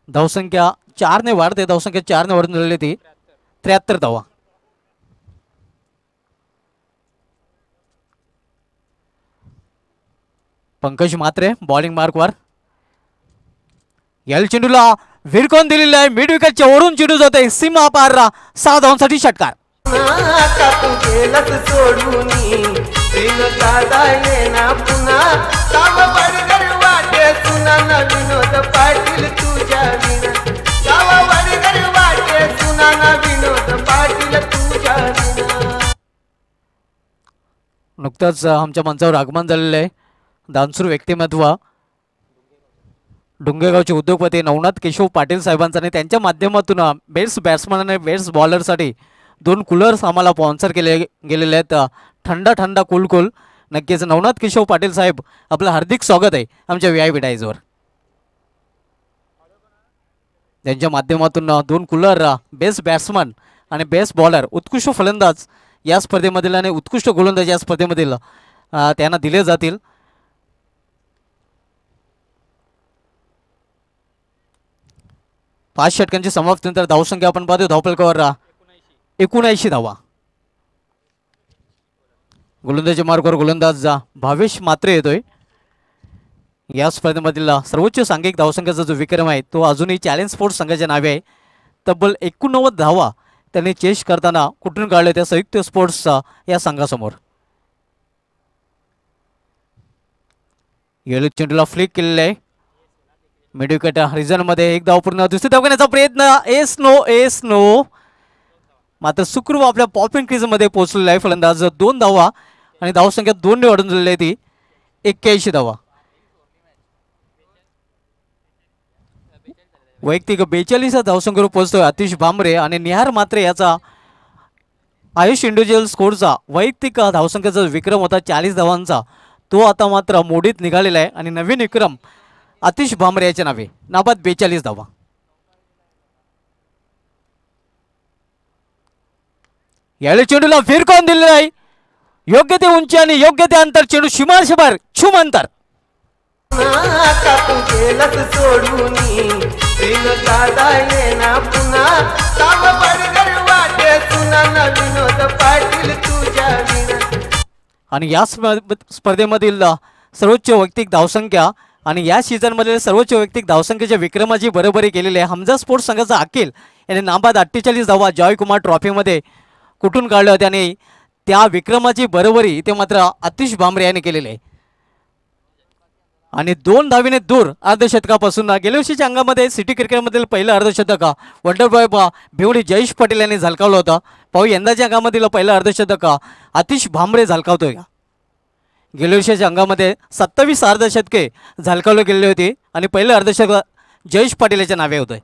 धावसंख्या 4 ने वाढते. धावसंख्या 4 ने वाढून झालेली ती 73 धावा. पंकज म्हात्रे बॉलिंग मार्कवर. याल चेंडूला विरकोन दिलेला आहे. मिड विकेटच्या ओढून चेंडू जाते सीमा पार. 6 धावांसाठी षटकार. नुकतंच आमच्या मंचावर आगमन झालेलं आहे दानशूर व्यक्तिमत्व डोंगेगावचे उद्योगपती नवनाथ केशव पाटील साहेबांचा, आणि त्यांच्या माध्यमातून बेस्ट बॅट्समन आणि बेस्ट बॉलरसाठी 2 कूलर्स आम्हाला स्पॉन्सर केले गेलेले आहेत. थंड कूल. नक्कीच नवनाथ केशव पाटील साहेब, आपलं हार्दिक स्वागत आहे आमच्या VIP डायजवर. त्यांच्या माध्यमातून 2 कूलर, बेस्ट बॅट्समन आणि बेस्ट बॉलर, उत्कृष्ट फलंदाज या स्पर्धेमधील आणि उत्कृष्ट गोलंदाज या स्पर्धेमधील त्यांना दिले जातील. 5 षटकांची समाप्तीनंतर धावसंख्या आपण पाहतो धावफलकावर 79 धावा. गोलंदाजी मार्गावर गोलंदाज भावेश मात्रे येतोय. या स्पर्धेमधील सर्वोच्च सांघिक धावसंख्येचा जो विक्रम आहे तो अजूनही चॅलेंज स्पोर्ट्स संघाच्या नावे आहे. तब्बल 89 धावा त्यांनी चेस करताना कुठून काढले त्या संयुक्त स्पोर्ट्सचा या संघासमोर. येलो चेंडूला फ्लिक केलेला आहे. मिडविकेट रिझनमध्ये एक धाव पूर्ण. दुसरी धाव घेण्याचा प्रयत्न. एस नो मात्र सुखरूप आपल्या पॉपिंग क्रीजमध्ये पोहोचलेला आहे फलंदाज. 2 धावा आणि धावसंख्या 2 ने वाढून झालेली आहे ती 81 धावा. वैयक्तिक 42 धावसंख्येवर पोहोचतोय आतिश भांबरे आणि निहार मात्रे याचा आयुष इंडिव्हिज्युअल स्कोरचा वैयक्तिक धावसंख्येचा विक्रम होता 40 धावांचा तो आता मात्र मोडीत निघालेला आहे आणि नवीन विक्रम आतिश भांबरे याच्या नावे. नाबाद 42 धावा. यावेळी चेंडूला फिरकावून दिलेला आहे. योग्य ते उंची आणि योग्य ते अंतर. चेंडू सीमारेषेबाहेर छुम अंतर. का तू केलंस सोडूनी बिन दादा येना पुन्हा काम बडगर वाटे सुना न विनोद पाटील तुझ्या विना. आणि या स्पर्धेमधील सर्वोच्च वैयक्तिक धावसंख्या आणि या सीझनमधील सर्वोच्च वैयक्तिक धावसंख्येच्या विक्रमाची बरोबरी केलेली आहे. हमजा स्पोर्ट्स संघाचा अखिल याने नाबाद 48 धावा जॉयकुमार ट्रॉफीमध्ये कुठून काढल्या होत्या आणि त्या विक्रमाची बरोबरी ते मात्र आतिश भांबरे याने केलेली आहे. आणि 2 धावीने दूर अर्धशतकापासून गेल्या वर्षीच्या अंगामध्ये सिटी क्रिकेटमधील पहिलं अर्धशतक वंडरबॉय भिवडी जयेश पटेल यांनी झलकावलं होतं. पाहू यंदाच्या अंगामधील पहिलं अर्धशतक आतिश भांबरे झलकावतोय का. गेल्या वर्षीच्या अंगामध्ये 27 अर्धशतके झलकावले गेलेली होती आणि पहिलं अर्धशतक जयेश पाटील याच्या नावे होतंय.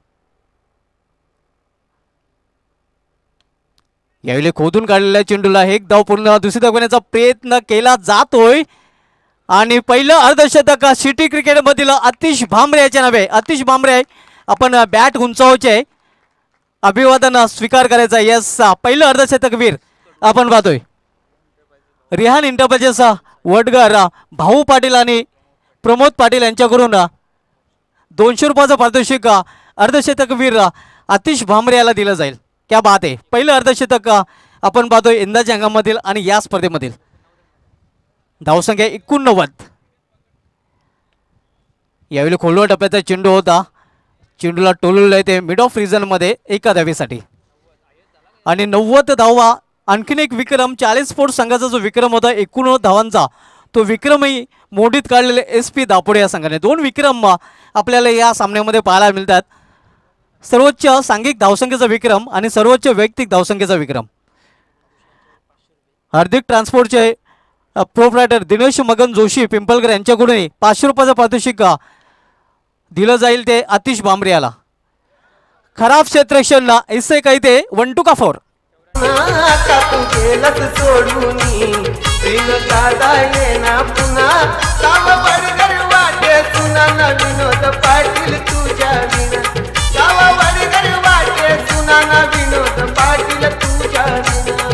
यावेळी खोदून काढलेल्या चेंडूला एक धाव पूर्ण. दुसरी धाव घेण्याचा प्रयत्न केला जातोय आणि पहिलं अर्धशतक सिटी क्रिकेटमधील आतिश भांबरे याच्या नावे. आतिश भांबरे आपण बॅट उंचावायचे अभिवादन स्वीकार करायचा. यस पहिलं अर्धशतक वीर आपण पाहतोय. रिहान इंटरप्राइजेस वडगर भाऊ पाटील आणि प्रमोद पाटील यांच्याकडून 200 रुपयाचं पारितोषिक अर्धशतक वीर आतिश भांबरे याला दिलं जाईल. क्या बात आहे. पहिलं अर्धशतक आपण पाहतोय यंदाच्या अंगामधील आणि या स्पर्धेमधील. धावसंख्या 89. यावेळी खोलवर टप्प्याचा चेंडू होता. चेंडूला टोलवलं आहे ते मिड ऑफ रिजनमध्ये एका धावेसाठी आणि 90 धावा. आणखीन एक विक्रम 40 स्पोर्ट्स संघाचा जो विक्रम होता 89 धावांचा तो विक्रमही मोडीत काढलेले SP दापोडे या संघाने. 2 विक्रम आपल्याला या सामन्यामध्ये पाहायला मिळतात. सर्वोच्च सांघिक धावसंख्येचा विक्रम आणि सर्वोच्च वैयक्तिक धावसंख्येचा विक्रम. हार्दिक ट्रान्सपोर्टचे प्रोप्रायटर दिनेश मगन जोशी पिंपलकर यांच्याकडून 500 रुपयाचं पारितोषिक दिलं जाईल ते आतिश भांबरे याला. खराब क्षेत्ररक्षणला ऐसे काही ते 1 2 का 4. का तू केलंस सोडूनी बिन दादा येना पुन्हा काम बडगर वाटे सुना न विनोद पाटील तुझ्या विना. काम बडगर वाटे सुना न विनोद पाटील तुझ्या विना.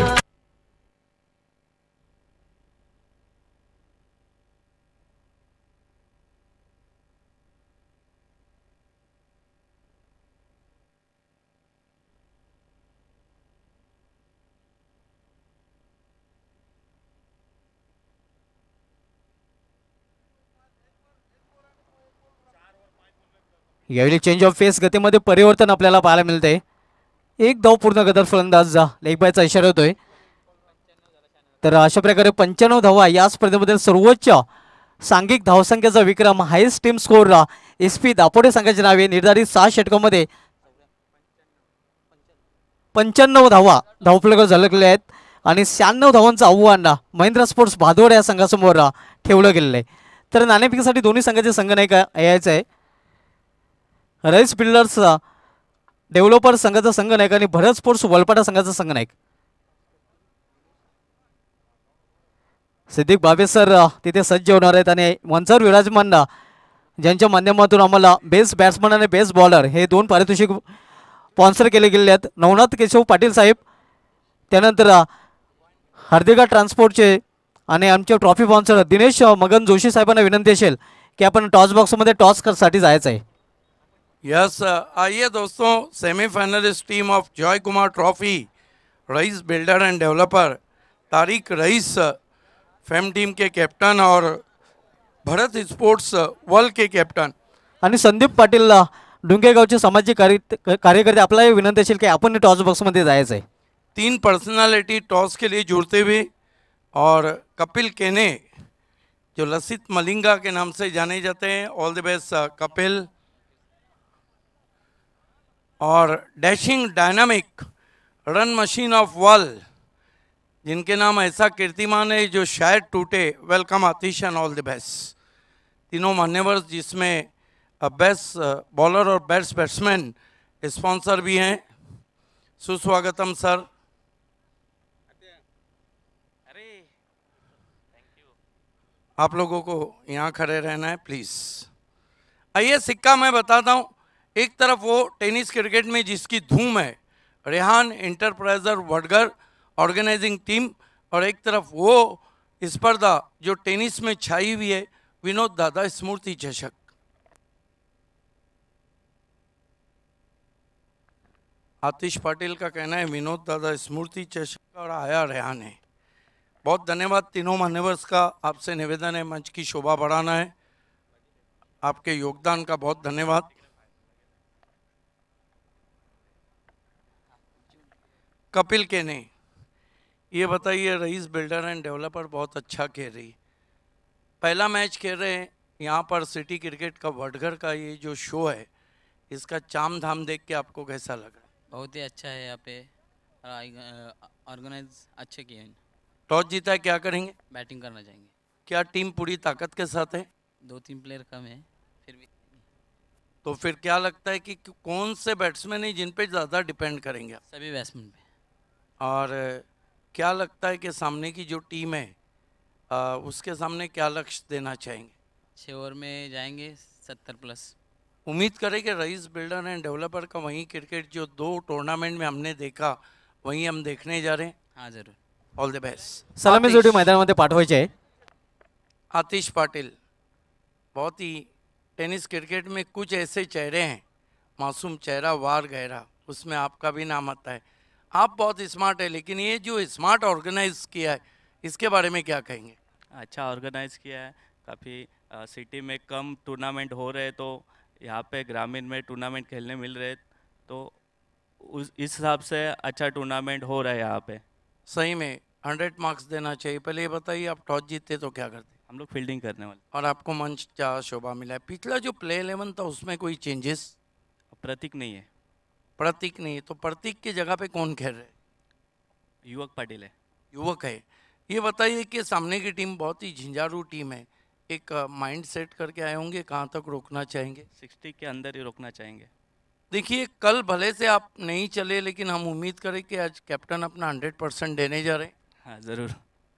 यावेळी चेंज ऑफ फेस गतीमध्ये परिवर्तन आपल्याला पाहायला मिळते. एक धाव पूर्ण गदर फलंदाज लेग बायचा इशारा होतोय. तर अशा प्रकारे 95 धावा या स्पर्धेमध्ये सर्वोच्च सांघिक धावसंख्येचा विक्रम highest team score SP Dapode संघाच्या नावे. निर्धारित 6 षटकामध्ये 95 धावा धावफलकावर झळकलेल्या आहेत आणि 96 धावांचं आव्हान महिंद्रा स्पोर्ट्स भादोड या संघासमोर ठेवलं गेलेलं आहे. तर नाणेफेकीसाठी दोन्ही संघाचे संघनायक यायचं आहे. रईस बिल्डर्स डेव्हलपर संघाचा संघनायक आणि भरत स्पोर्ट्स वलपाटा संघाचा संघनायक. सिद्दीक बाबे सर तिथे सज्ज होणार आहेत आणि मंचावर विराजमान ज्यांच्या माध्यमातून आम्हाला बेस्ट बॅट्समन आणि बेस्ट बॉलर हे 2 पारितोषिक स्पॉन्सर केले गेले आहेत. नवनाथ केशव पाटील साहेब, त्यानंतर हार्दिका ट्रान्सपोर्टचे आणि आमचे ट्रॉफी स्पॉन्सर दिनेश मगन जोशी साहेबांना विनंती असेल की आपण टॉस बॉक्समध्ये टॉससाठी जायचं आहे. यस, आइए दोस्तों, semifinalist team of Joy Kumar trophy, Raees builder and developer, Tariq Raees fame team के कैप्टन और भरत स्पोर्ट्स वर्ल्ड के कैप्टन, आणि संदीप पाटील डुंगेगावचे सामाजिक कार्यकर्ते, आपल्याला विनंती असेल की आपण टॉस बॉक्समध्ये जायचं आहे. 3 पर्सनालिटी टॉस के लिए जुड़ते हुए, और कपिल केने जो लसित मलिंगा के नाम से जाने जाते हैं, ऑल द बेस्ट कपिल. और dashing dynamic run machine of world, जिनके नाम ऐसा कीर्तिमान है जो शायद टूटे, welcome Atish and all the best. तीनों मान्यवर जिसमें बेस्ट बॉलर और बेस्ट बैट्समैन स्पॉन्सर भी हैं. सुस्वागतम सर. आप लोगों को यहाँ खड़े रहना है प्लीज़. आइए, सिक्का मैं बताता हूँ. एक तरफ वो टेनिस क्रिकेट में जिसकी धूम है, Rehan enterpriser Vadghar organising team, और एक तरफ वो स्पर्धा जो टेनिस में छाई हुई है, विनोद दादा स्मृति चषक. आतिश पाटिल का कहना है विनोद दादा स्मृति चषक और आया रेहान है. बहुत धन्यवाद तीनों मान्यवर्स का. आपसे निवेदन है मंच की शोभा बढ़ाना है. आपके योगदान का बहुत धन्यवाद. कपिल केने, ये बताइए, रईस बिल्डर एंड डेवलपर बहुत अच्छा खेल रही, पहला मैच खेल रहे हैं यहाँ पर सिटी क्रिकेट का वडगर का ये जो शो है, इसका चाम धाम देख के आपको कैसा लग रहा है? बहुत ही अच्छा है. यहाँ पे ऑर्गेनाइज अच्छे किए हैं. टॉस जीता है, क्या करेंगे? बैटिंग करना चाहेंगे. क्या टीम पूरी ताकत के साथ है? 2-3 प्लेयर कम है फिर भी. तो फिर क्या लगता है कि कौन से बैट्समैन है जिन पे ज़्यादा डिपेंड करेंगे आप? सभी बैट्समैन पे. और क्या लगता है कि सामने की जो टीम है उसके सामने क्या लक्ष्य देना चाहेंगे? 6 ओवर में जाएंगे 70+. उम्मीद करें कि रईस बिल्डर एंड डेवलपर का वही क्रिकेट जो 2 टूर्नामेंट में हमने देखा, वहीं हम देखने जा रहे हैं. हाँ ज़रूर. All the best. सलामी जोडी मैदानामध्ये पाठवायची आहे. आतिश पाटिल, बहुत ही टेनिस क्रिकेट में कुछ ऐसे चेहरे हैं, मासूम चेहरा वार गहरा, उसमें आपका भी नाम आता है. आप बहुत स्मार्ट है, लेकिन ये जो स्मार्ट ऑर्गेनाइज किया है, इसके बारे में क्या कहेंगे? अच्छा ऑर्गेनाइज किया है. काफ़ी सिटी में कम टूर्नामेंट हो रहे, तो यहाँ पे ग्रामीण में टूर्नामेंट खेलने मिल रहे, तो इस हिसाब से अच्छा टूर्नामेंट हो रहा है यहाँ पे. सही में 100 मार्क्स देना चाहिए. पहले ये बताइए, आप टॉस जीतते तो क्या करते? हम लोग फील्डिंग करने वाले. और आपको मंच का शोभा मिला है. पिछला जो प्ले 11 था उसमें कोई चेंजेस? प्रतीक नहीं है. प्रतीक नहीं है, तो प्रतीक की जगह पे कौन खेल रहे? युवक पाटिल है. युवक है. ये बताइए कि सामने की टीम बहुत ही झंझारू टीम है, एक माइंड सेट करके आए होंगे, कहाँ तक रोकना चाहेंगे? 60 के अंदर ही रोकना चाहेंगे. देखिए, कल भले से आप नहीं चले, लेकिन हम उम्मीद करें कि आज कैप्टन अपना 100% देने जा रहे हैं. हाँ ज़रूर.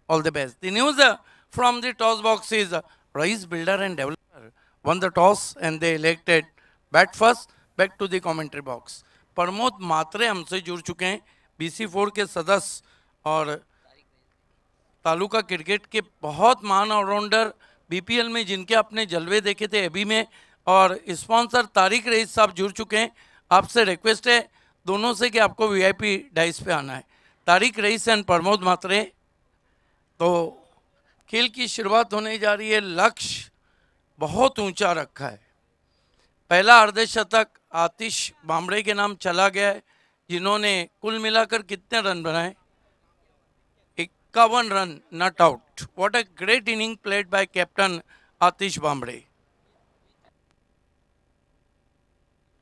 All the best. The news from the toss box is Rईस Builder and Developer won the toss and they elected bat first. Back to the commentary box. Pramod मात्रे हमसे जुड़ चुके हैं, BC4 के सदस्य और तालुका क्रिकेट के बहुत महान ऑलराउंडर, BPL में जिनके अपने जलवे देखे थे अभी में, और स्पॉन्सर तारिक रईस साहब जुड़ चुके हैं. आपसे रिक्वेस्ट है दोनों से कि आपको VIP डाइस पे आना है. तारिक रईस एंड प्रमोद मात्रे. तो खेल की शुरुआत होने जा रही है. लक्ष्य बहुत ऊंचा रखा है. पहला अर्धशतक आतिश बामड़े के नाम चला गया है, जिन्होंने कुल मिलाकर कितने रन बनाए? 51 run not out. What a great inning played by captain Atish Bamde.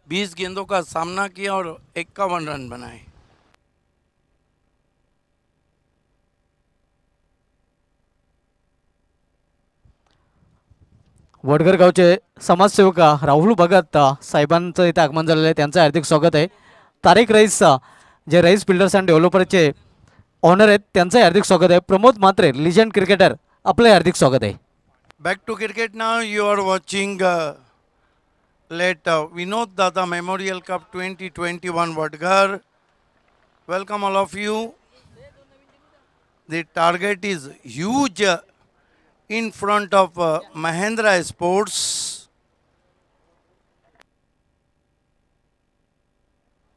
20 गेंदों का सामना किया और 51 रन बनाए. वडगर गावचे समाजसेवक राहुल भगत साहेबांचं इथे आगमन झालेलं आहे. त्यांचं हार्दिक स्वागत आहे. तारिक रईस जे रईस बिल्डर्स अँड डेव्हलपरचे ऑनर आहेत, त्यांचं हार्दिक स्वागत आहे. प्रमोद मात्रे लिजंड क्रिकेटर, आपलं हार्दिक स्वागत आहे. Back to cricket now. You are watching late Vinod Dada Memorial Cup 2021 Vadgar. Welcome all of you. The target is huge in front of Mahendra Sports.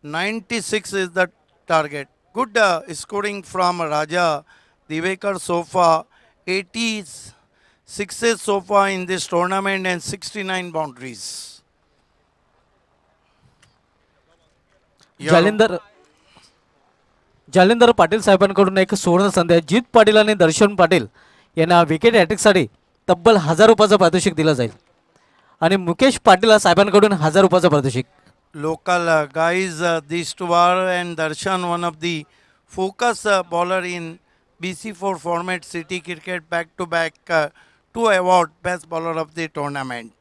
96 is the target. Good scoring from Raja Divekar so far. 86 so far in this tournament and 69 boundaries. Jalinder Patil साहेबांकडून एक सुवर्ण संधी आहे. जीत पाटील आणि दर्शन पाटील यांना wicket हॅट्रिकसाठी तब्बल 1000 रुपयाचं पारितोषिक दिलं जाईल आणि मुकेश पाटील साहेबांकडून 1000 रुपयाचं पारितोषिक. Local guys, these two are, and Darshan, one of the focus bowler in BC4 format City Cricket, back to back 2 award best bowler of the tournament.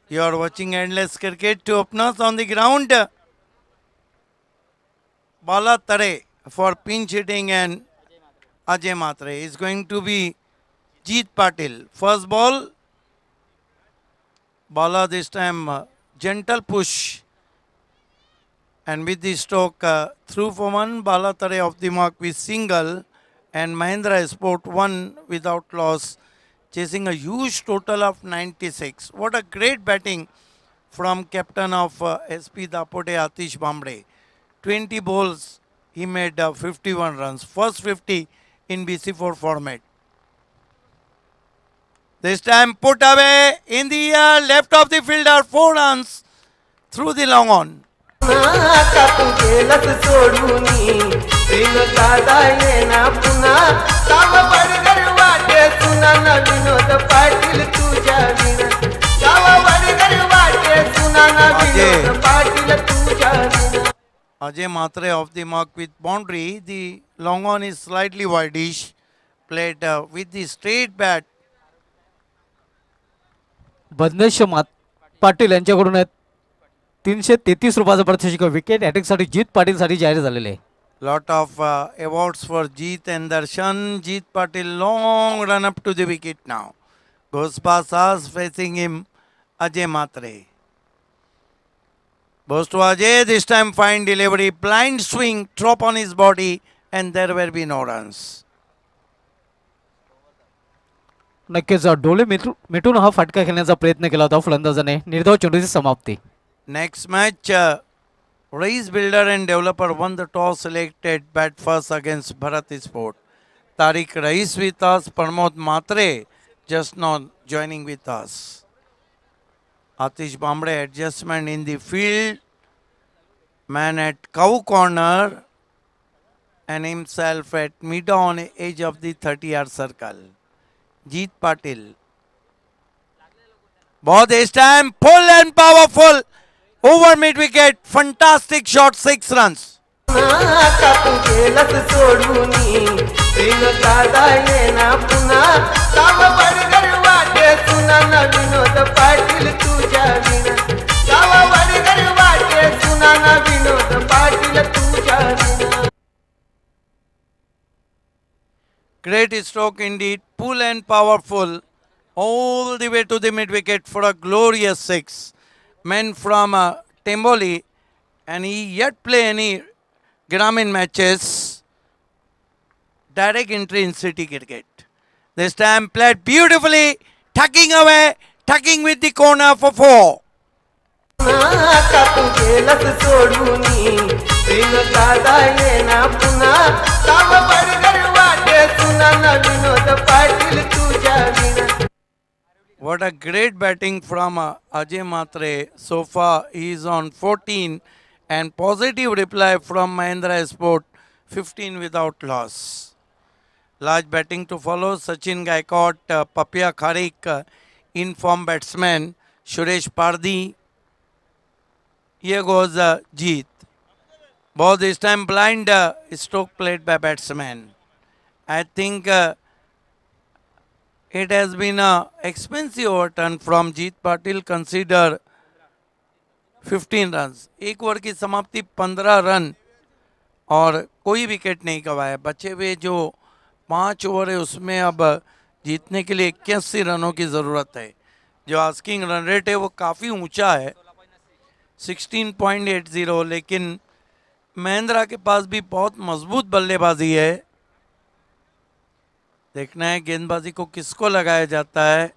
You are watching Endless Cricket. Two openers on the ground. Bala Tare for pinch hitting and Ajay Matre is going to be Jeet Patil. First ball, Bala this time gentle push. And with the stroke through for one, Bala Tare off the mark with single, and Mahindra Sport won without loss, chasing a huge total of 96. What a great batting from captain of SP Dapote, Atish Bambre. 20 balls, he made 51 runs. First 50 in BC4 format. This time put away in the air, left of the fielder, 4 runs through the long on. का तू गेलस सोडूनी प्रेम दादा येना पुन्हा काम बडगर वाटे सुना ना विनोद पाटील तुझ्या विना गाव बडगर वाटे सुना ना विनोद पाटील तुझ्या विना. Ajay Matre off the mark with boundary. The long on is slightly wideish. Played with the straight bat. बंदेश Patil यांच्याकडून 333 रुपयाचं पारितोषिक विकेट हॅट्रिकसाठी जीत पाटीलसाठी जाहीर झालेले आहे. Lot of awards for Jeet and Darshan. Jeet Patil, long run up to the wicket now. Goes past us, facing him Ajay Matre. Goes to Ajay, this time fine delivery, blind swing, drop on his body, and there will be no runs. नक्कीच डोळे मिटून हा फटका खेळण्याचा प्रयत्न केला होता फलंदाजाने. निर्धाव चेंडूची समाप्ती. Next match, Rais Builder and Developer won the toss, selected bat first against Bharat Sport. Tariq Rais with us, Pramod Matre just now joining with us. Atish Bambre adjustment in the field, man at cow corner and himself at mid on edge of the 30-yard circle. Jeet Patil. Both this time full and powerful. Over mid wicket, fantastic shot, 6 runs. का तू गेलस सोडूनी प्रेम दादा येना पुन्हा काम बडगर वाटे सुना ना विनोद पाटील तुझ्या विना गाव बडगर वाटे सुना ना विनोद पाटील तुझ्या विना. Great stroke indeed, full and powerful, all the way to the mid wicket for a glorious 6. Men from Temboli, and he yet play any Gramin matches. Direct entry in City Cricket. This time played beautifully, tucking away, tucking with the corner for 4. का तू गेलस सोडूनी प्रेम दादा येना पुन्हा काम बडगर वाटे सुना ना विनोद पाटील तुझ्या विना. What a great batting from Ajay Matre. So far he is on 14, and positive reply from Mahindra Sport, 15 without loss. Large batting to follow. Sachin Gaikwad, Papia Kharik, in-form batsman, Suresh Pardhi. Here goes Jeet. Ball this time blind stroke played by batsman. I think it has been an expensive overturn from Jeet Patil. Consider 15 runs. एक over की समाप्ति 15 run और कोई wicket नहीं गवाया. बचे हुए जो 5 over है उसमें अब जीतने के लिए 81 रनों की ज़रूरत है. जो आस्किंग रन रेट है वो काफ़ी ऊंचा है, 16.80. लेकिन महेंद्रा के पास भी बहुत मजबूत बल्लेबाजी है. देखना है गेंदबाजी को किसको लगाया जाता है.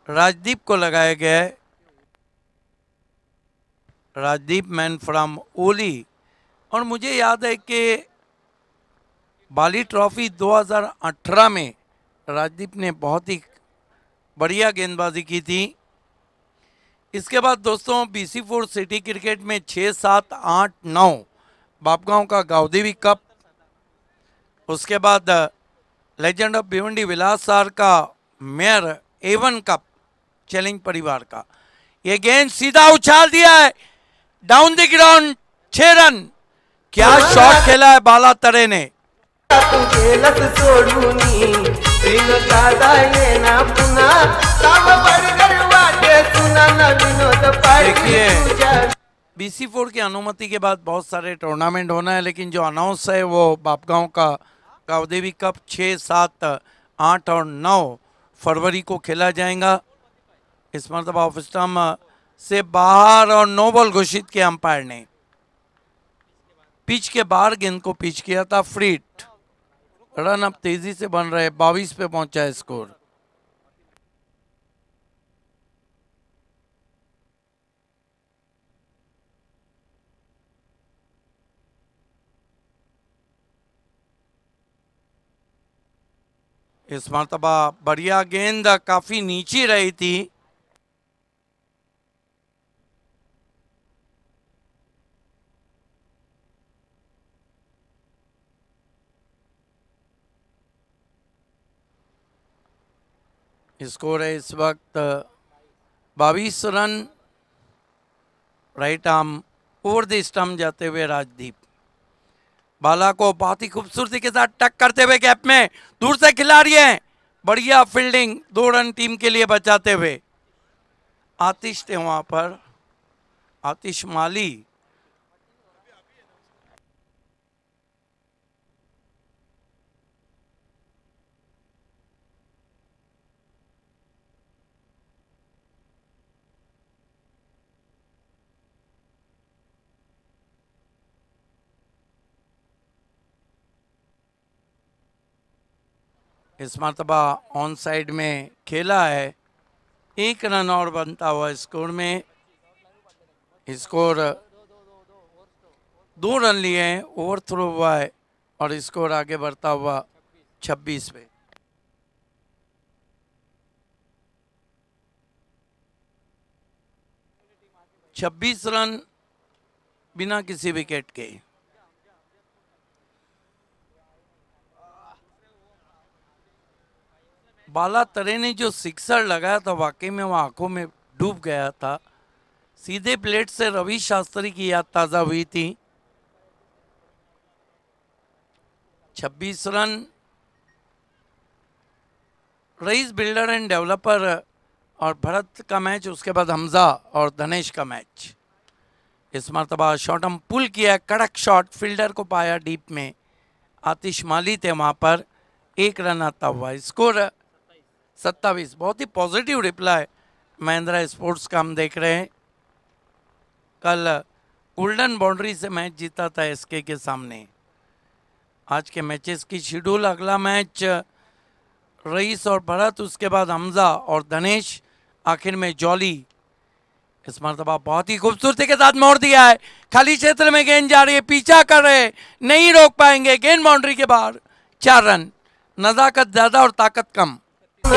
राजदीप को लगाया गया है. राजदीप मैन फ्रॉम ओली। और मुझे याद है कि बाली ट्रॉफी 2018 में राजदीप ने बहुत ही बढ़िया गेंदबाजी की थी। इसके बाद दोस्तों BC4 सिटी क्रिकेट में 6, 7, 8, 9 बापगांव का गावदेवी कप, उसके बाद लेजेंड ऑफ भिवंडी विलास सार का मेयर A1 कप चैलेंज परिवार का। ये गेंद सीधा उछाल दिया है डाउन द ग्राउंड, 6 रन। क्या शॉट खेला है बाला तरे ने। तू केलस सोडूनी बिन दादा ये ना पुन्हा साव बडगर वाटे सुना न विनोद देखिए, पाटील BC4 की अनुमति के बाद बहुत सारे टूर्नामेंट होना है, लेकिन जो अनाउंस है वो बापगांव का गावदेवी कप 6, 7, 8 और 9 फरवरी को खेला जाएगा। इस मरतबा ऑफ स्टंप से बाहर और नो बॉल घोषित किया अंपायर ने। पिच के बाहर गेंद को पिच किया था, फ्रीट। रन अब तेजी से बन रहे, 22 पे पहुंचा है स्कोर। इस मरतबा बढ़िया गेंद काफी नीचे रही थी। स्कोर है इस वक्त 22 run. Right arm over the stump जाते हुए राजदीप बाला को बहुत ही खूबसूरती के साथ टक करते हुए गैप में दूर से खिलाड़ी हैं। बढ़िया फील्डिंग, 2 रन टीम के लिए बचाते हुए। आतिश थे वहां पर, आतिश माली। इस मरतबा ऑन साइड में खेला है, 1 रन और बनता हुआ स्कोर में। स्कोर 2 रन लिए हैं, ओवर थ्रो हुआ है और स्कोर आगे बढ़ता हुआ 26 पे। छब्बीस रन बिना किसी विकेट के। बाला तरे ने जो सिक्सर लगाया था वाकई में वो आंखों में डूब गया था। सीधे प्लेट से रवि शास्त्री की याद ताजा हुई थी। 26 run. Rais builder and developer और भरत का मैच, उसके बाद हमजा और धनेश का मैच। इस मरतबा शॉटम पुल किया, कड़क शॉट, फील्डर को पाया डीप में। आतिश माली थे वहां पर, 1 रन आता हुआ। स्कोर 27। बहुत ही पॉजिटिव रिप्लाई महिंद्रा स्पोर्ट्स का हम देख रहे हैं। कल गोल्डन बाउंड्री से मैच जीता था एसके के सामने। आज के मैचेस की शेड्यूल, अगला मैच रईस और भरत, उसके बाद हमजा और धनेश, आखिर में जॉली। इस मरतबा बहुत ही खूबसूरती के साथ मोड़ दिया है। खाली क्षेत्र में गेंद जा रही है, पीछा कर रहे, नहीं रोक पाएंगे। गेंद बाउंड्री के बाहर, 4 रन। नजाकत ज्यादा और ताकत कम। ये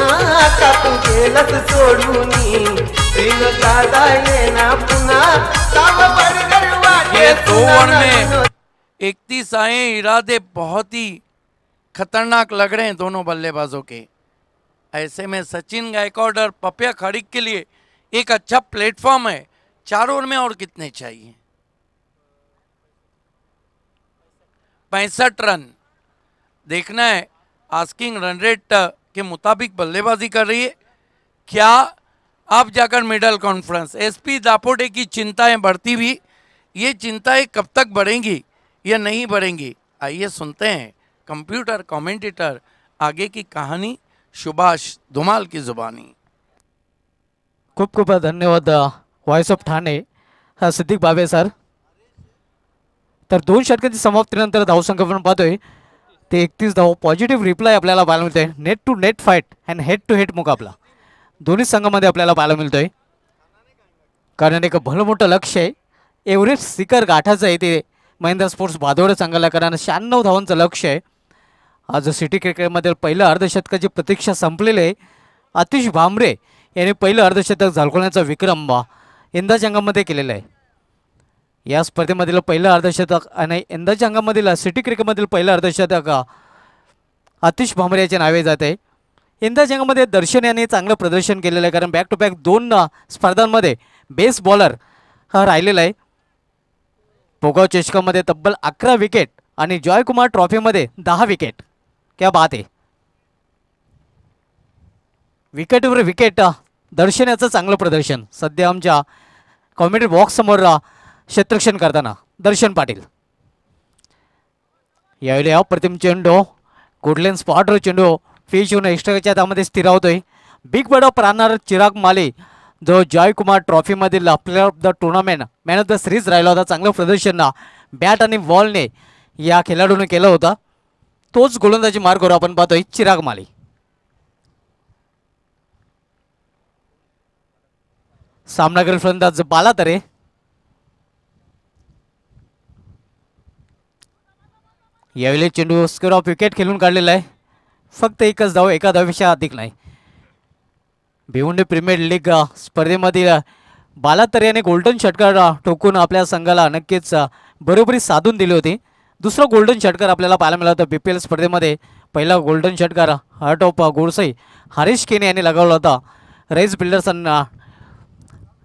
2 ओवर में 31 आए। इरादे बहुत ही खतरनाक लग रहे हैं दोनों बल्लेबाजों के। ऐसे में सचिन गायकवाड़ और पपिया खड़ीक के लिए एक अच्छा प्लेटफॉर्म है। 4 ओवर में और कितने चाहिए? 65 रन। देखना है आस्किंग रन रेट के मुताबिक बल्लेबाजी कर रही है क्या। अब जाकर मिडल कॉन्फ्रेंस, एसपी दापोटे की चिंताएं बढ़ती हुई। ये चिंताएं कब तक बढ़ेंगी या नहीं बढ़ेंगी, आइए सुनते हैं कंप्यूटर कमेंटेटर आगे की कहानी सुभाष धुमाल की जुबानी। खूप खूप धन्यवाद व्हॉइस ऑफ ठाणे सिद्दीक बाबे सर। तर 2 षटकांची समाप्तीनंतर धावसंख्या आपण पाहतोय ते 31 धाव। पॉझिटिव्ह रिप्लाय आपल्याला पाहायला मिळतोय। Net to net fight and head to head मुकाबला दोन्ही संघामध्ये आपल्याला पाहायला मिळतोय। कारण एक भलं मोठं लक्ष आहे एव्हरेस्ट शिखर गाठायचं आहे ते महिंद्रा स्पोर्ट्स भादोडे संघाला, कारण 96 धावांचं लक्ष आहे. आज सिटी क्रिकेटमधील पहिल्या अर्धशतकाची प्रतीक्षा संपलेली आहे. आतिश भांबरे यांनी पहिलं अर्धशतक झळकवण्याचा विक्रम यंदाच्या अंगामध्ये केलेला आहे. या स्पर्धेमधील पहिलं अर्धशतक आणि यंदाच्या अंगामधील सिटी क्रिकेटमधील पहिलं अर्धशतक आतिश भांबरे याच्या नावे जात आहे. यंदाच्या अंगामध्ये दर्शन यांनी चांगलं प्रदर्शन केलेलं आहे, कारण बॅक टू बॅक 2 स्पर्धांमध्ये बेस्ट बॉलर हा राहिलेला आहे. पोगाव चषकामध्ये तब्बल 11 विकेट आणि जॉयकुमार ट्रॉफीमध्ये 10 विकेट. क्या बात आहे. विकेटवर विकेट दर्शन याचं चांगलं प्रदर्शन सध्या आमच्या कॉमेंट्री बॉक्ससमोर क्षेत्ररक्षण करताना दर्शन पाटील. यावेळी अप्रतिम चेंडू गुडलेन स्पॉटवर चेंडू फिश होऊन एक्स्ट्राच्या त्यामध्ये स्थिरावतोय. बिग बर्ड ऑफ राहणार चिराग माले जो जॉयकुमार ट्रॉफीमधील player of the tournament man of the series राहिला होता. चांगलं प्रदर्शन बॅट आणि बॉलने या खेळाडूने केलं होतं. तोच गोलंदाजी मार्गावर आपण पाहतोय चिराग माले. सामनागील फलंदाज बाला तरे. यावेळी चेंडू स्क्वेअर ऑफ विकेट खेळून काढलेला आहे. फक्त एकच धाव, एका धावेपेक्षा अधिक नाही. भिवंडी प्रीमियर लीग स्पर्धेमधील बाला तरे याने गोल्डन षटकार ठोकून आपल्या संघाला नक्कीच बरोबरी साधून दिली होती. दुसरा गोल्डन षटकार आपल्याला पाहायला मिळाला होता BPL स्पर्धेमध्ये. पहिला गोल्डन षटकार हार्ट ऑफ गोडसाई हरीश केने यांनी लगावला होता राईस बिल्डर्स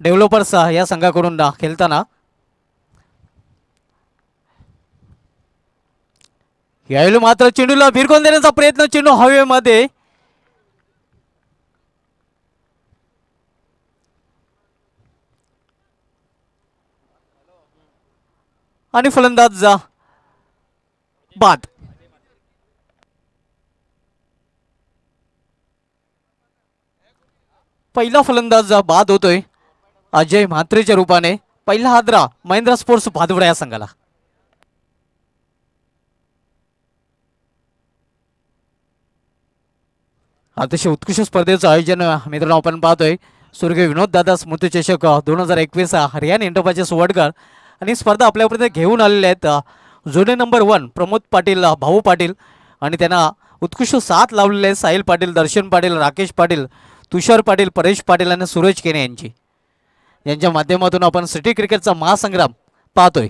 डेव्हलपर्स या संघाकडून खेळताना. यावेळी मात्र चेंडूला भिरकून देण्याचा प्रयत्न, चेंडू हवेमध्ये आणि फलंदाज बाद. पहिला फलंदाज बाद होतोय अजय म्हात्रेच्या रूपाने. पहिला हादरा महिंद्रा स्पोर्ट्स भादवडा या संघाला. अतिशय उत्कृष्ट स्पर्धेचं आयोजन मित्रांनो आपण पाहतोय. स्वर्गीय विनोद दादा स्मृती चषक 2021 हरियाणा एंटरप्राइजेस वडगाव आणि स्पर्धा आपल्यापर्यंत घेऊन आलेल्या आहेत. जोडे नंबर 1 प्रमोद पाटील, भाऊ पाटील आणि त्यांना उत्कृष्ट साथ लावलेले आहेत साहिल पाटील, दर्शन पाटील, राकेश पाटील, तुषार पाटील, परेश पाटील आणि सूरज केने यांची. यांच्या माध्यमातून आपण सिटी क्रिकेटचा महासंग्राम पाहतोय.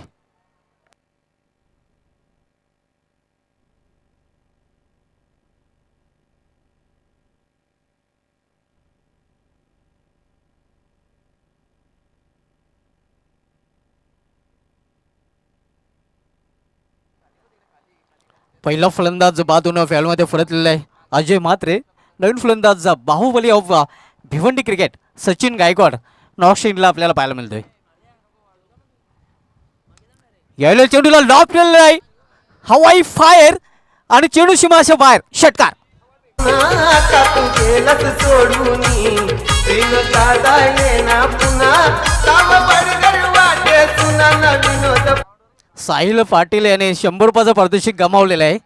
पहिला फलंदाज बाद होऊन फॅलमध्ये परतलेला आहे अजय म्हात्रे. नवीन फलंदाज Baahubali of Bhiwandi cricket Sachin Gaikwad north इंडियाला आपल्याला पाहायला मिळतोय. यावेळी चेंडूला लॉप केलेला आहे, हवाई फायर आणि चेंडू सीमाच्या बाहेर षटकार. तू गेलस सोडूनी बिन दादा येना पुन्हा काम बडगर वाटे सुना न विनोद. साहिल पाटील याने 100 रुपयाचा पारितोषिक गमावलेला आहे,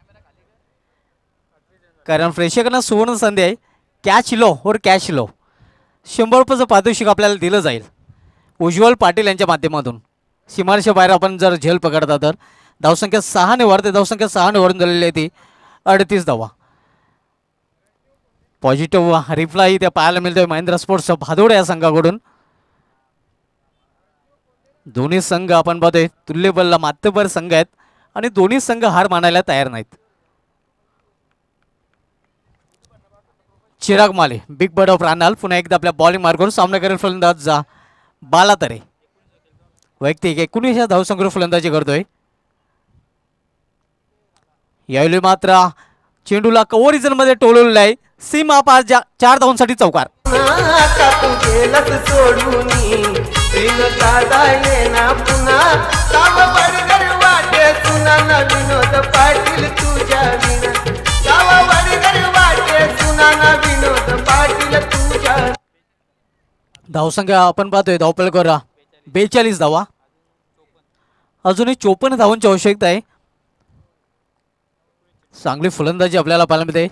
कारण प्रेक्षकांना सुवर्ण संधी आहे. कॅच लो और कॅश लो 100 रुपयाचं पारितोषिक आपल्याला दिलं जाईल उज्ज्वल पाटील यांच्या माध्यमातून. सीमारेषा बाहेर आपण जर झेल पकडता तर धावसंख्या 6 ने वाढते. धावसंख्या 6 ने वाढून झालेली आहे ती 38 धावा. पॉझिटिव्ह रिप्लाय त्या पाहायला मिळतोय महिंद्रा स्पोर्ट्स भादोडे या संघाकडून. दोन्ही संघ आपण पाहतोय तुल्यबलला मात्यबर संघ आहेत आणि दोन्ही संघ हार मानायला तयार नाहीत. चिराग माले बिग बर्ड ऑफ रानाल पुन्हा एकदा आपल्या बॉलिंग मार्गावर सामना करेल फलंदाज बाला तरे. वैयक्तिक 19 धावसंख्येवर फलंदाजी करतोय. यावेळी मात्र चेंडूला कव्हर रिजन मध्ये टोलवलेला आहे. सीमा पार 4 धावांसाठी चौकार. धावसंख्या आपण पाहतोय धावपळकर 42 धावा. अजूनही 54 धावांची आवश्यकता आहे. चांगली फलंदाजी आपल्याला पाहायला मिळते.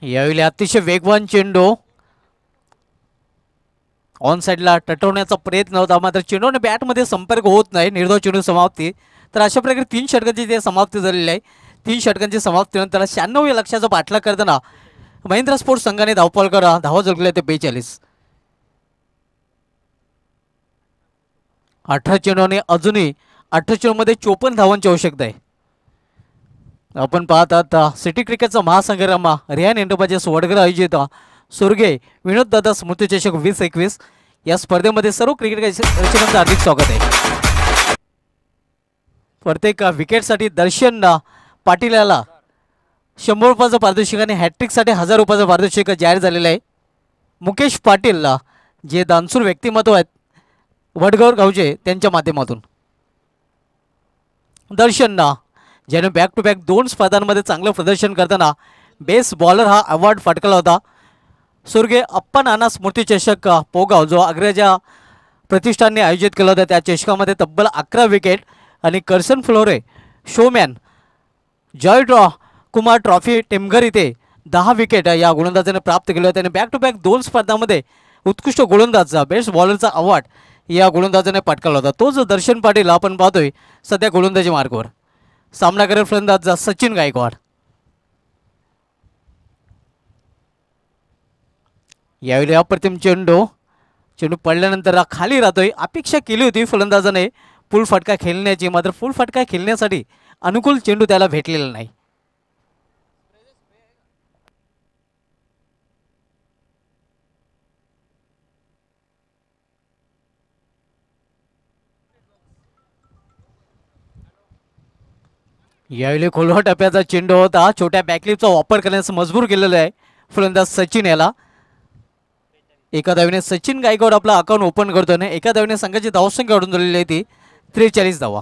यावेळी अतिशय वेगवान चेंडू ऑन साईडला टटवण्याचा प्रयत्न होता, मात्र चेंडूने बॅटमध्ये संपर्क होत नाही. निर्धाव चेंडू समाप्ती. तर अशा प्रकारे 3 षटकांची जे समाप्ती झालेली आहे, 3 षटकांची समाप्तीनंतर 96 या लक्ष्याचा पाठलाग करताना महिंद्रा स्पोर्ट्स संघाने धावफल करा धावा जोडले ते 42. 18 चेंडूने अजूनही 18 चेंडूमध्ये 54 धावांची आवश्यकता आहे. आपण पाहतात सिटी क्रिकेटचा महासंग्राम रियान एंटरप्राइजेस वडगर आयोजित स्वर्गीय विनोददादा स्मृतिचषक 2021 या स्पर्धेमध्ये सर्व क्रिकेट रसिकांचं हार्दिक स्वागत आहे. प्रत्येक विकेटसाठी दर्शन पाटील याला 100 रुपयाचं पारितोषिक आणि हॅट्रिकसाठी 1000 रुपयाचं पारितोषिक जाहीर झालेलं आहे. मुकेश पाटील जे दानशूर व्यक्तिमत्व आहेत वडगाव गावचे त्यांच्या माध्यमातून. दर्शन ज्याने बॅक टू बॅक 2 स्पर्धांमध्ये चांगलं प्रदर्शन करताना बेस्ट बॉलर हा अवॉर्ड फटकला होता. स्वर्गीय अप्पा नाना स्मृतिचषक पोगाव जो अग्रजा प्रतिष्ठानने आयोजित केला होता, त्या चषकामध्ये तब्बल 11 विकेट आणि कर्सन फ्लोरे showman Joy Kumar trophy Temghar इथे 10 विकेट या गोलंदाजाने प्राप्त केले होते. आणि बॅक टू बॅक 2 स्पर्धांमध्ये उत्कृष्ट गोलंदाज बेस्ट बॉलरचा अवॉर्ड या गोलंदाजाने पटकावला होता. तोच दर्शन पाटील आपण पाहतोय सध्या गोलंदाजी मार्गावर. सामना करेल फलंदाज सचिन गायकवाड. यावेळी अप्रतिम चेंडू पडल्यानंतर खाली राहतोय. अपेक्षा केली होती फलंदाजाने फुल फटका खेळण्याची, मात्र फुल फटका खेळण्यासाठी अनुकूल चेंडू त्याला भेटलेला नाही. यावेळी खोलवा टप्प्याचा चेंडू होता. छोट्या बॅकलिपचा वापर करण्यास मजबूर केलेला आहे फलंदाज सचिन याला. एका धावेने सचिन गायकवाड आपला अकाउंट ओपन करतो आणि एका धावेने संघाची धावसंख्या वाढून झालेली आहे ती 43 धावा.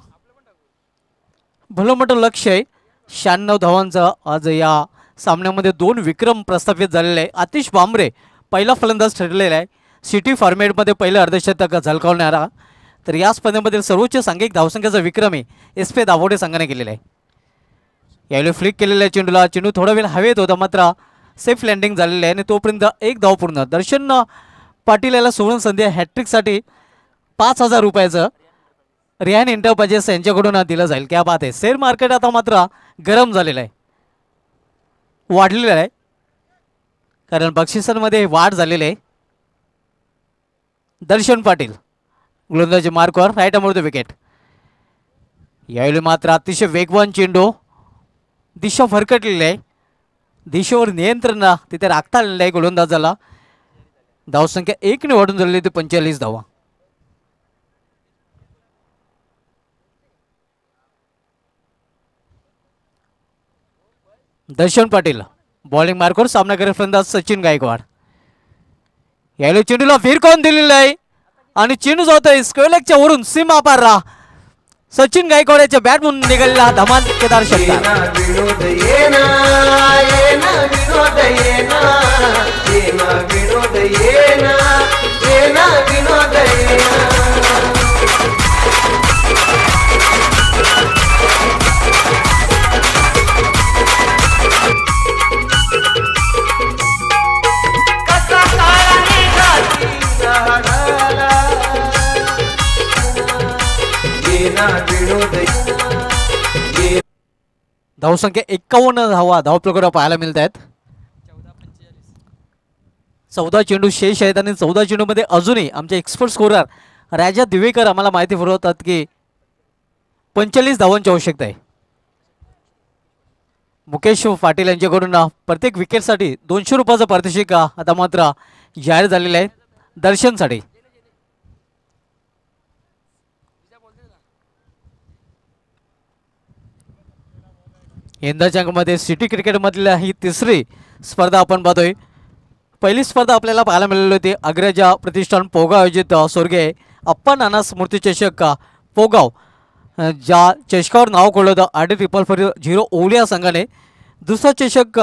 भलं मोठं लक्ष आहे 96 धावांचा. आज या सामन्यामध्ये 2 विक्रम प्रस्थापित झालेले आहे. आतिश बांबरे पहिला फलंदाज ठरलेला आहे. सिटी फॉर्मॅटमध्ये पहिलं अर्धशतक झळकावणारा. तर या स्पर्धेमधील सर्वोच्च सांघिक धावसंख्येचा विक्रम SP दाभोडे संघाने केलेला आहे. यावेळी फ्लिक केलेल्या चेंडूला चेंडू थोडा वेळ हवेत होता, मात्र सेफ लँडिंग झालेली आहे आणि तोपर्यंत 1 धाव पूर्ण. दर्शन पाटील याला सुवर्ण संधी हॅट्रिकसाठी 5000 रुपयाचं रियान एंटरप्राइजेस यांच्याकडून दिलं जाईल. क्या बात आहे. शेअर मार्केट आता मात्र गरम झालेलं आहे, वाढलेलं आहे, कारण बक्षिसांमध्ये वाढ झालेली आहे. दर्शन पाटील गोलंदाजी मार्कवर राईट अमोर द विकेट. यावेळी मात्र अतिशय वेगवान चेंडू, दिशा भरकटलेली आहे, दिशेवर नियंत्रण तिथे राखता आलेलं आहे गोलंदाजाला. धावसंख्या 1 ने वाढून झालेली ते 45 धावा. दर्शन पाटील बॉलिंग मार्कवर सामना करेल फलंदाज सचिन गायकवाड. यावेळी चेंडूला फिरकावून दिलेला आहे आणि चेंडू जातोय स्क्वेअरलेगच्या वरून सीमा पार. सचिन गायकवाड याच्या बॅट म्हणून निघालेला धमाकेदार षटकार. विनोद येना येना विनोद येना येना विनोद येना येना विनोद येना. कसा काळा निघाली झाडाला येना विनोद येना. धावसंख्या 51 धावा धावप्रकार पाहायला मिळत आहेत. 14 चेंडू शेष आहेत आणि 14 चेंडूमध्ये अजूनही आमचे एक्सपर्ट स्कोरर राजा दिवेकर आम्हाला माहिती पुरवतात की 45 धावांची आवश्यकता आहे. मुकेश पाटील यांच्याकडून प्रत्येक विकेटसाठी 200 रुपयाचं पारितोषिक आता मात्र जाहीर झालेलं आहे दर्शनसाठी. यंदाच्या अंकामध्ये सिटी क्रिकेटमधली ही 3री स्पर्धा आपण पाहतोय. पहिली स्पर्धा आपल्याला पाहायला मिळाली होती अग्रजा प्रतिष्ठान पोगाव आयोजित स्वर्गीय अप्पा नाना स्मृतिचषक पोगाव, ज्या चषकावर नाव कोळलं होतं RD444 ओवली या संघाने. दुसरा चषक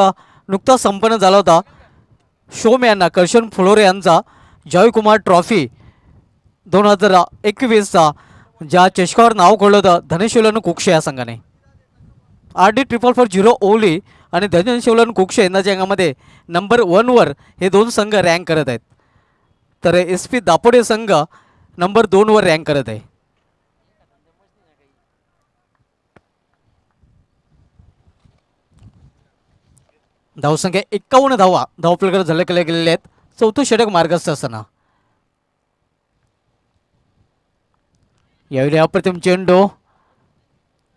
नुकताच संपन्न झाला होता शोमॅन कर्शन फ्लोरे यांचा जॉयकुमार ट्रॉफी 2021चा, ज्या चषकावर नाव कोळलं होतं धनेश्वलन कुक्षे या संघाने. RD444 ओवली आणि धनेश्वलन कुक्षे यंदाच्या अंगामध्ये नंबर 1 वर हे 2 संघ रँक करत आहेत. तर एस पी दापोडे संघ नंबर 2 वर रँक करत आहे. धावसंख्या 51 धावा धावपलकर झळकले गेलेले आहेत. चौथं षटक मार्गस्थ असताना यावेळी अप्रतिम चेंडू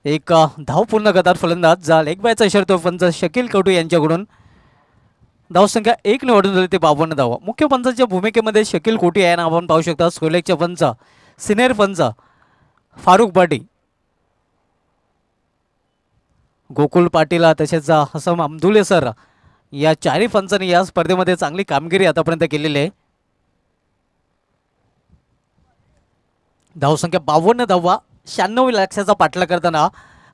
एक धाव पूर्ण करतात फलंदाज. जा लेग बायचा इशारा पंच शकील कवटू यांच्याकडून. धावसंख्या 1 निवडून झाली ते 52 धावा. मुख्य पंचाच्या भूमिकेमध्ये शकील कोटी आहे ना आपण पाहू शकता. सोलेकच्या पंच सिनियर पंच फारुख बाटी, गोकुल पाटील तसेच हसम अब्दुले सर या चारही पंचांनी या स्पर्धेमध्ये चांगली कामगिरी आतापर्यंत केलेली आहे. धावसंख्या 52 धावा 96 लक्ष्याचा पाठलाग करताना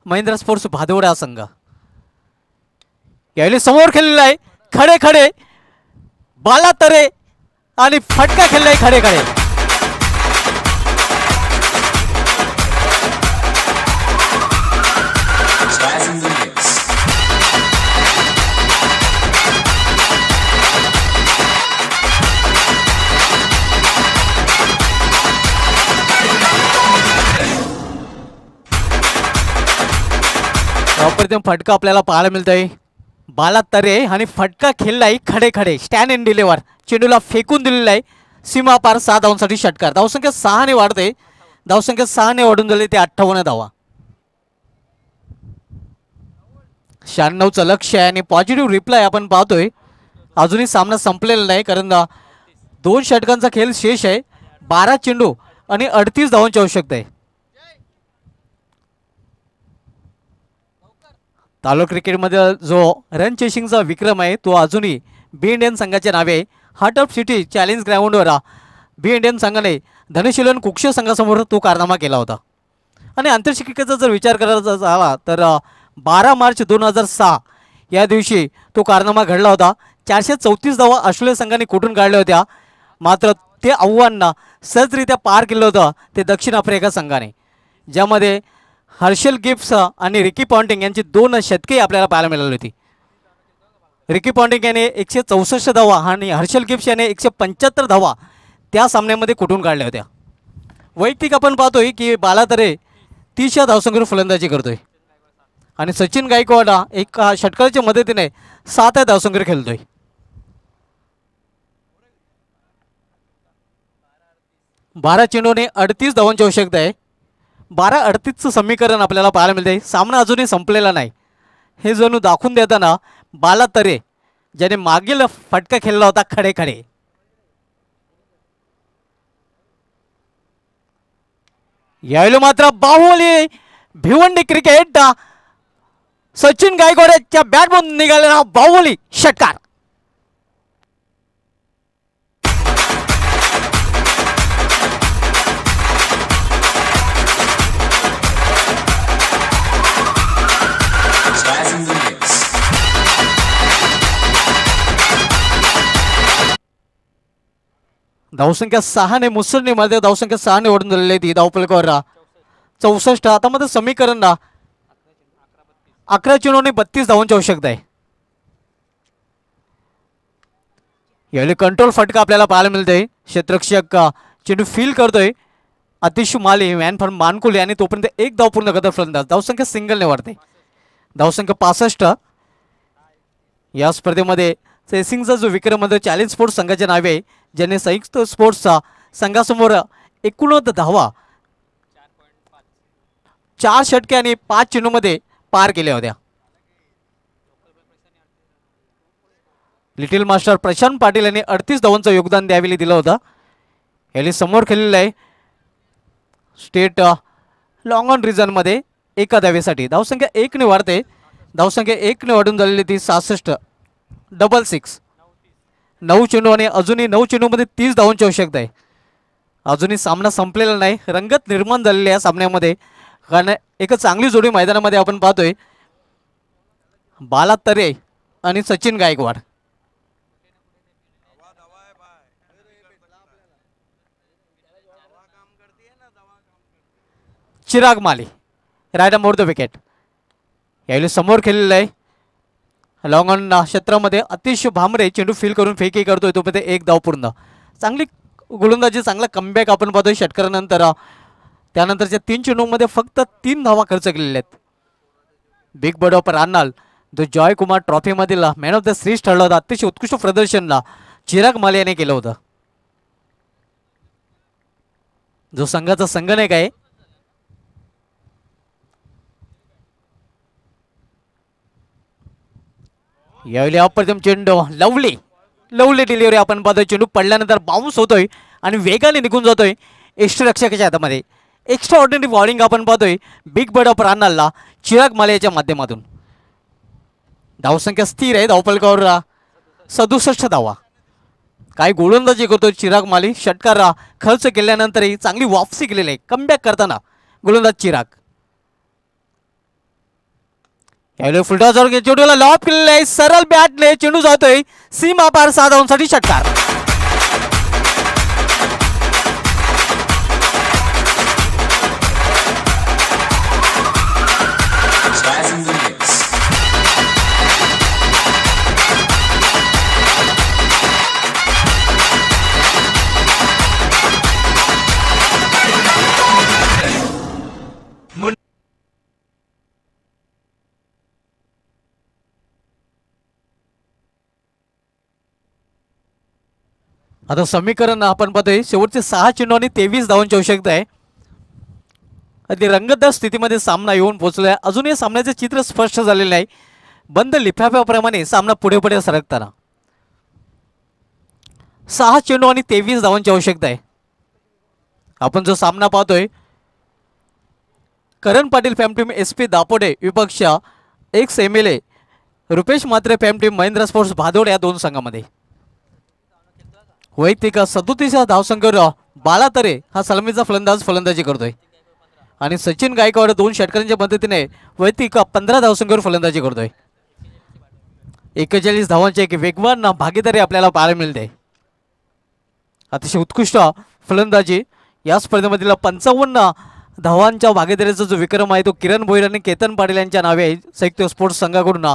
महेंद्र स्पोर्ट्स भादवडा संघ यावेळी समोर खेळलेला आहे. खडे खडे बाला तरे आणि फटका खेळलाय खडे खडे. अप्रतिम फटका आपल्याला पाहायला मिळतोय. बाला तरे आणि फटका खेळलाय खडे खडे. स्टँड इन डिलेवर चेंडूला फेकून दिलेला आहे. सीमा पार 6 धावांसाठी षटकार. धावसंख्या 6 ने वाढते. धावसंख्या 6 ने वाढून झाली ते 58 धावा. 96चं लक्ष आहे आणि पॉझिटिव्ह रिप्लाय आपण पाहतोय. अजूनही सामना संपलेला नाही कारण 2 षटकांचा खेळ शेष आहे. 12 चेंडू आणि 38 धावांची आवश्यकता आहे. तालुका क्रिकेटमध्ये जो रन चेसिंगचा विक्रम आहे तो अजूनही बी इंडियन संघाच्या नावे आहे. हार्ट ऑफ सिटी चॅलेंज ग्राउंडवर बी इंडियन संघाने धनशीलन कुक्ष संघासमोर तो कारनामा केला होता. आणि आंतरराष्ट्रीय क्रिकेटचा जर विचार करायचा झाला तर 12 मार्च 2006 या दिवशी तो कारनामा घडला होता. 434 धावा ऑस्ट्रेलिया संघाने कुठून काढल्या होत्या. मात्र ते आव्हान सहजरित्या पार केलं होतं ते दक्षिण आफ्रिका संघाने, ज्यामध्ये हर्षल गिब्स आणि रिकी पॉन्टिंग यांची 2 शतके आपल्याला पाहायला मिळाली होती. रिकी पॉन्टिंग याने 164 धावा आणि हर्षल गिब्स याने 175 धावा त्या सामन्यामध्ये कुठून काढल्या होत्या. वैयक्तिक आपण पाहतोय की बाला तरे 30 धावसंख्येवर फलंदाजी करतोय आणि सचिन गायकवाड एक षटकाराच्या मदतीने 7 धावसंख्येवर खेळतोय. बारा चेंडूने 38 धावांची आवश्यकता आहे. 12-38चं समीकरण आपल्याला पाहायला मिळते. सामना अजूनही संपलेला नाही हे जणू दाखवून देताना बाला तरे ज्याने मागील फटका खेळला होता खडे खडे. यावेळी मात्र बाहुबली भिवंडी क्रिकेट सचिन गायकवाडच्या बॅटमधून निघालेला बाहुबली षटकार. धावसंख्या 6 ने मुसळणी मध्ये धावसंख्या 6 ने ओढून झालेली ती धावपलकावर 64. आता मध्ये समीकरण 11 चेंडूने 32 धावांची आवश्यकता आहे. यावेळी कंट्रोल फटका आपल्याला पाहायला मिळतोय. क्षेत्ररक्षक चेंडू फील करतोय आतिश माली मॅन फ्रॉम मानकुले आणि तोपर्यंत 1 धाव पूर्ण करतात फलंदाज. धावसंख्या सिंगलने वाढते. धावसंख्या 65. या स्पर्धेमध्ये चेसिंगचा जो विक्रम मध्ये चॅलेंज स्पोर्ट्स संघाच्या नावे आहे, ज्याने संयुक्त स्पोर्ट्सचा संघासमोर 89 धावा 4 षटके आणि 5 चेंडूमध्ये पार केल्या होत्या. लिटिल मास्टर प्रशांत पाटील यांनी 38 धावांचं योगदान द्यावेळी दिलं होतं. यावेळी समोर खेळलेलं आहे स्टेट लॉंग ऑन रिजनमध्ये 1 धावेसाठी. धावसंख्या 1 ने वाढते. धावसंख्या 1 ने वाढून झालेली ती 66. डबल 6. 9 चेंडू आणि अजूनही 9 चेंडूमध्ये 30 धावांची आवश्यकता आहे. अजूनही सामना संपलेला नाही. रंगत निर्माण झालेली आहे सामन्यामध्ये कारण एक चांगली जोडी मैदानामध्ये आपण पाहतोय बाला तरे आणि सचिन गायकवाड. चिराग माली राईट मोर द विकेट. यावेळी समोर खेळलेलं आहे लॉंग ऑन क्षेत्रामध्ये आतिश भामरे चेंडू फील करून फेकी करतोय तोपर्यंत 1 धाव पूर्ण. चांगली गोलंदाजी चांगला कमबॅक आपण पाहतोय षटकारानंतर. त्यानंतरच्या 3 चेंडूमध्ये फक्त 3 धावा खर्च केलेल्या आहेत. बिग बर्ड ऑफ रान्नाल जो जॉय कुमार ट्रॉफीमधील मॅन ऑफ द सिरीज ठरला होता. अतिशय उत्कृष्ट प्रदर्शनला चिराग माले याने केलं होतं. जो संघाचा संघनायक आहे. यावेळी अप्रतिम चेंडू लवली लवली डिलिव्हरी आपण पाहतोय. चेंडू पडल्यानंतर बाउन्स होतोय आणि वेगाने निघून जातोय एक्स्ट्रा रक्षकाच्या हातामध्ये. एक्स्ट्रा ऑर्डिनरी बॉलिंग आपण पाहतोय बिग बर्ड ऑफ रान्नालला चिराग माले याच्या माध्यमातून. धावसंख्या स्थिर आहे. धावफलकावर 67 धावा. काय गोलंदाजी करतोय चिराग माली. षटकार खर्च केल्यानंतरही चांगली वापसी केलेली आहे. कमबॅक करताना गोलंदाज चिराग. यावेळी फुलटॉसवर चेंडूला लॉप केलेला आहे. सरळ बॅटने चेंडू जातोय सीमा पार 6 धावांसाठी षटकार. आता समीकरण आपण पाहतोय शेवटचे 6 चेंडू आणि 23 धावांची आवश्यकता आहे. अगदी रंगतदार स्थितीमध्ये सामना येऊन पोहोचलाय. अजूनही सामन्याचे चित्र स्पष्ट झालेले नाही. बंद लिफाफ्याप्रमाणे सामना पुढे पुढे सरकताना 6 चेंडू आणि 23 धावांची आवश्यकता आहे. आपण जो सामना पाहतोय Karan Patil fam team SP Dapode विपक्ष ex MLA Rupesh Mhatre fam team Mahindra sports Bhadod या दोन संघामध्ये. वैयक्तिक 37 धावसंख्येवर बालातरे हा सलामीचा फलंदाजी करतोय आणि सचिन गायकवाड 2 षटकारांच्या मदतीने वैयक्तिक 15 धावसंख्येवर फलंदाजी करतोय. 41 धावांची एक वेगवान भागीदारी आपल्याला पाहायला मिळते. अतिशय उत्कृष्ट फलंदाजी. या स्पर्धेमधील 55 धावांच्या भागीदारीचा जो विक्रम आहे तो किरण भोईर आणि केतन पाटील यांच्या नावे आहे. संयुक्त स्पोर्ट्स संघाकडून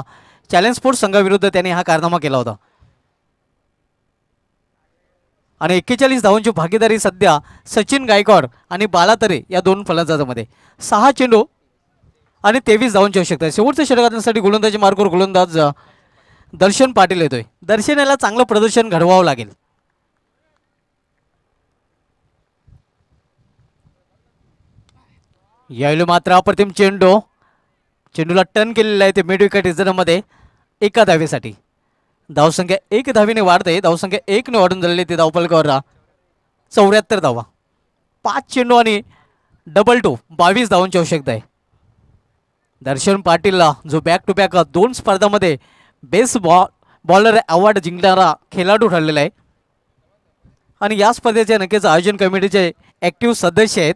चॅलेंज स्पोर्ट्स संघाविरुद्ध त्यांनी हा कारनामा केला होता आणि 41 धावांची भागीदारी सध्या सचिन गायकवाड आणि बालातरे या दोन फलंदाजांमध्ये. 6 चेंडू आणि 23 धावांची आवश्यकता आहे. शेवटच्या षटकांसाठी गोलंदाजी मार्गावर गोलंदाज दर्शन पाटील येतोय. दर्शन याला चांगलं प्रदर्शन घडवावं लागेल. यावेळी मात्र अप्रतिम चेंडूला टर्न केलेला आहे ते मिड विकेट रिझर्वमध्ये एका धावेसाठी. धावसंख्या 1 धावेने वाढते. धावसंख्या 1 ने वाढून झालेली ती धावफलकावर 74 धावा. 5 चेंडू आणि डबल 22 धावांची आवश्यकता आहे. दर्शन पाटीलला जो बॅक टू बॅक 2 स्पर्धामध्ये बेस्ट बॉलर अवॉर्ड जिंकणारा खेळाडू ठरलेला आहे आणि या स्पर्धेचे नक्कीच आयोजन कमिटीचे ॲक्टिव्ह सदस्य आहेत.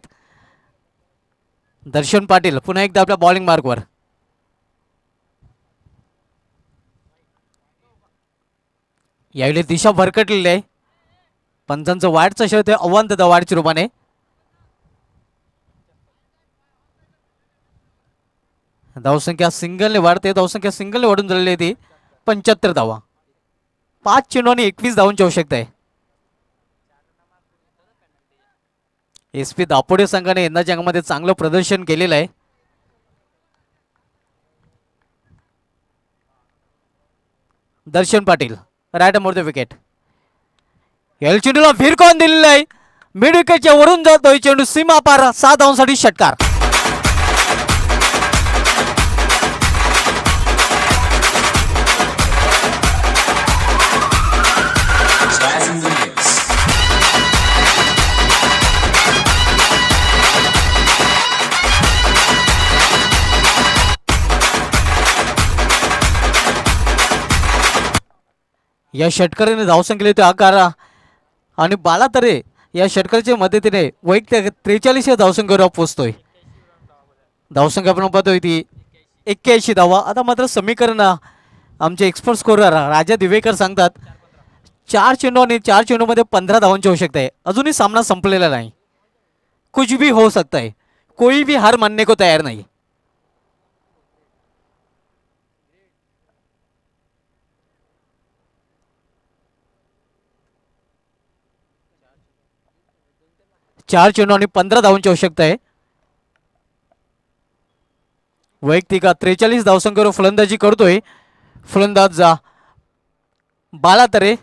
दर्शन पाटील पुन्हा एकदा आपल्या बॉलिंग मार्कवर. यावेळी दिशा भरकटलेली आहे. पंचांचं वाढचं शेवट आव्हान देतं वाढच्या रूपाने. धावसंख्या सिंगलने वाढते. धावसंख्या सिंगलने वाढून झालेली आहे ती 75 धावा. 5 चेंडू आणि 21 धावांची आवश्यकता आहे. SP दापोडे संघाने यंदाच्या अंगामध्ये चांगलं प्रदर्शन केलेलं आहे. Darshan Patil right more the wicket. या चेंडूला फिरकॉन दिलेला आहे. मिड विकेटच्या वरून जातोय चेंडू सीमा पार 6 धावांसाठी षटकार. या षटकाराने धावसंख्येला येतो आकार आणि बालातरे या षटकाराच्या मदतीने वैयक्तिक 43 धावसंख्येवर पोहोचतोय. धावसंख्या आपण पाहतोय ती 81 धावा. आता मात्र समीकरण आमचे एक्सपर्ट स्कोरर राजा दिवेकर सांगतात 4 चेंडू आणि 4 चेंडूमध्ये 15 धावांची आवश्यकता आहे. अजूनही सामना संपलेला नाही. कुछ भी हो सकता है. कोई भी हार मानने को तैयार नहीं. 4 चेंडू आणि 15 धावांची आवश्यकता आहे. वैयक्तिक 43 धावसंख्येवर फलंदाजी करतोय फलंदाज बाला तरे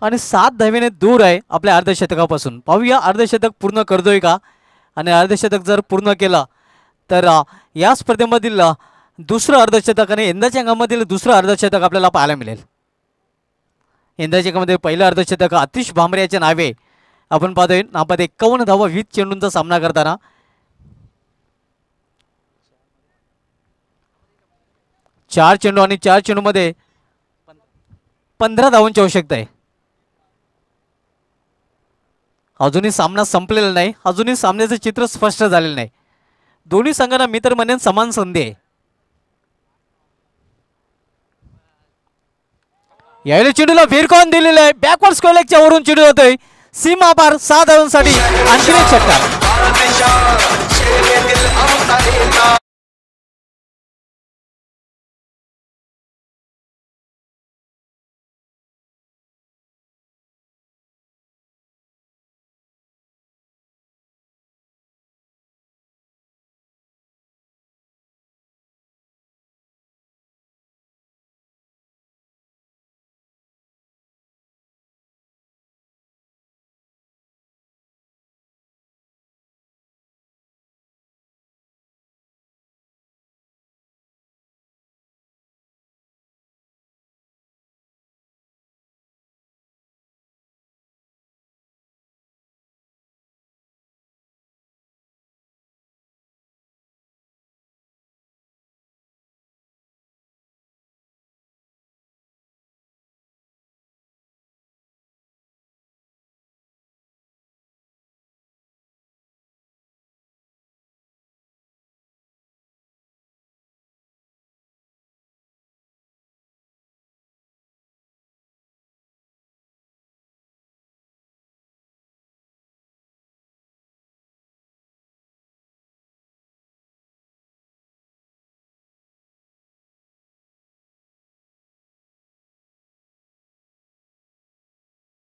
आणि 7 धावेने दूर आहे आपल्या अर्धशतकापासून. पाहूया अर्धशतक पूर्ण करतोय का, आणि अर्धशतक जर पूर्ण केला तर या स्पर्धेमधील दुसरं अर्धशतक आणि यंदाच्या अंगामधील दुसरं अर्धशतक आपल्याला पाहायला मिळेल. यंदाच्या अंगामध्ये पहिलं अर्धशतक आतिश भांबरे याच्या नावे आपण पाहतोय. नापात 51 धावा 20 चेंडूंचा सामना करताना 4 चेंडू आणि 4 चेंडूमध्ये 15 धावांची आवश्यकता आहे. अजूनही सामना संपलेला नाही, अजूनही सामन्याचं चित्र स्पष्ट झालेलं नाही. दोन्ही संघांना मी तर म्हणेन समान संधी आहे. यावेळी चेंडूला फिरकावून दिलेलं आहे. बॅकवर्ड स्क्वेअर लेगच्या वरून चेंडू होतोय सीमा पार 6 धावांसाठी आणखी एक षटकार.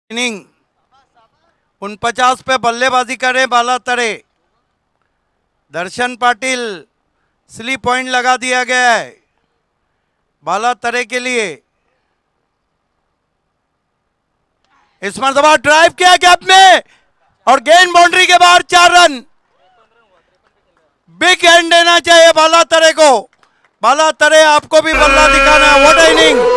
इनिंग 49 पे बल्लेबाजी करे बाला तरे. दर्शन पाटिल स्लिप पॉइंट लगा दिया गया है बाला तरे के लिए. इस मरतबा ड्राइव किया गैप में और गेंद बाउंड्री के बाहर 4 रन. बिग हैंड देना चाहिए बाला तरे को. बाला तरे आपको भी बल्ला दिखाना है. What inning.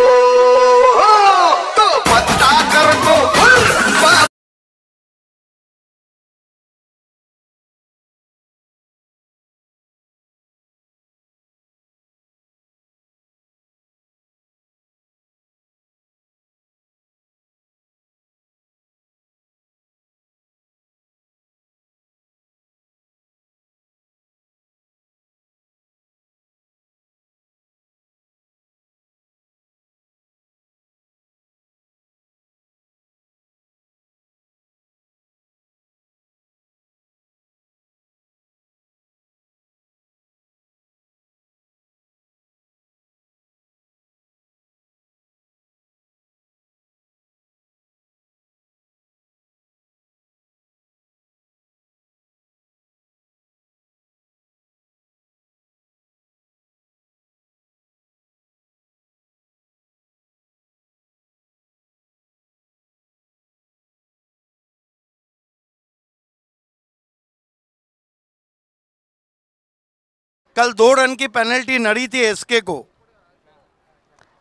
कल 2 रन की पेनल्टी नडी थी एसके को.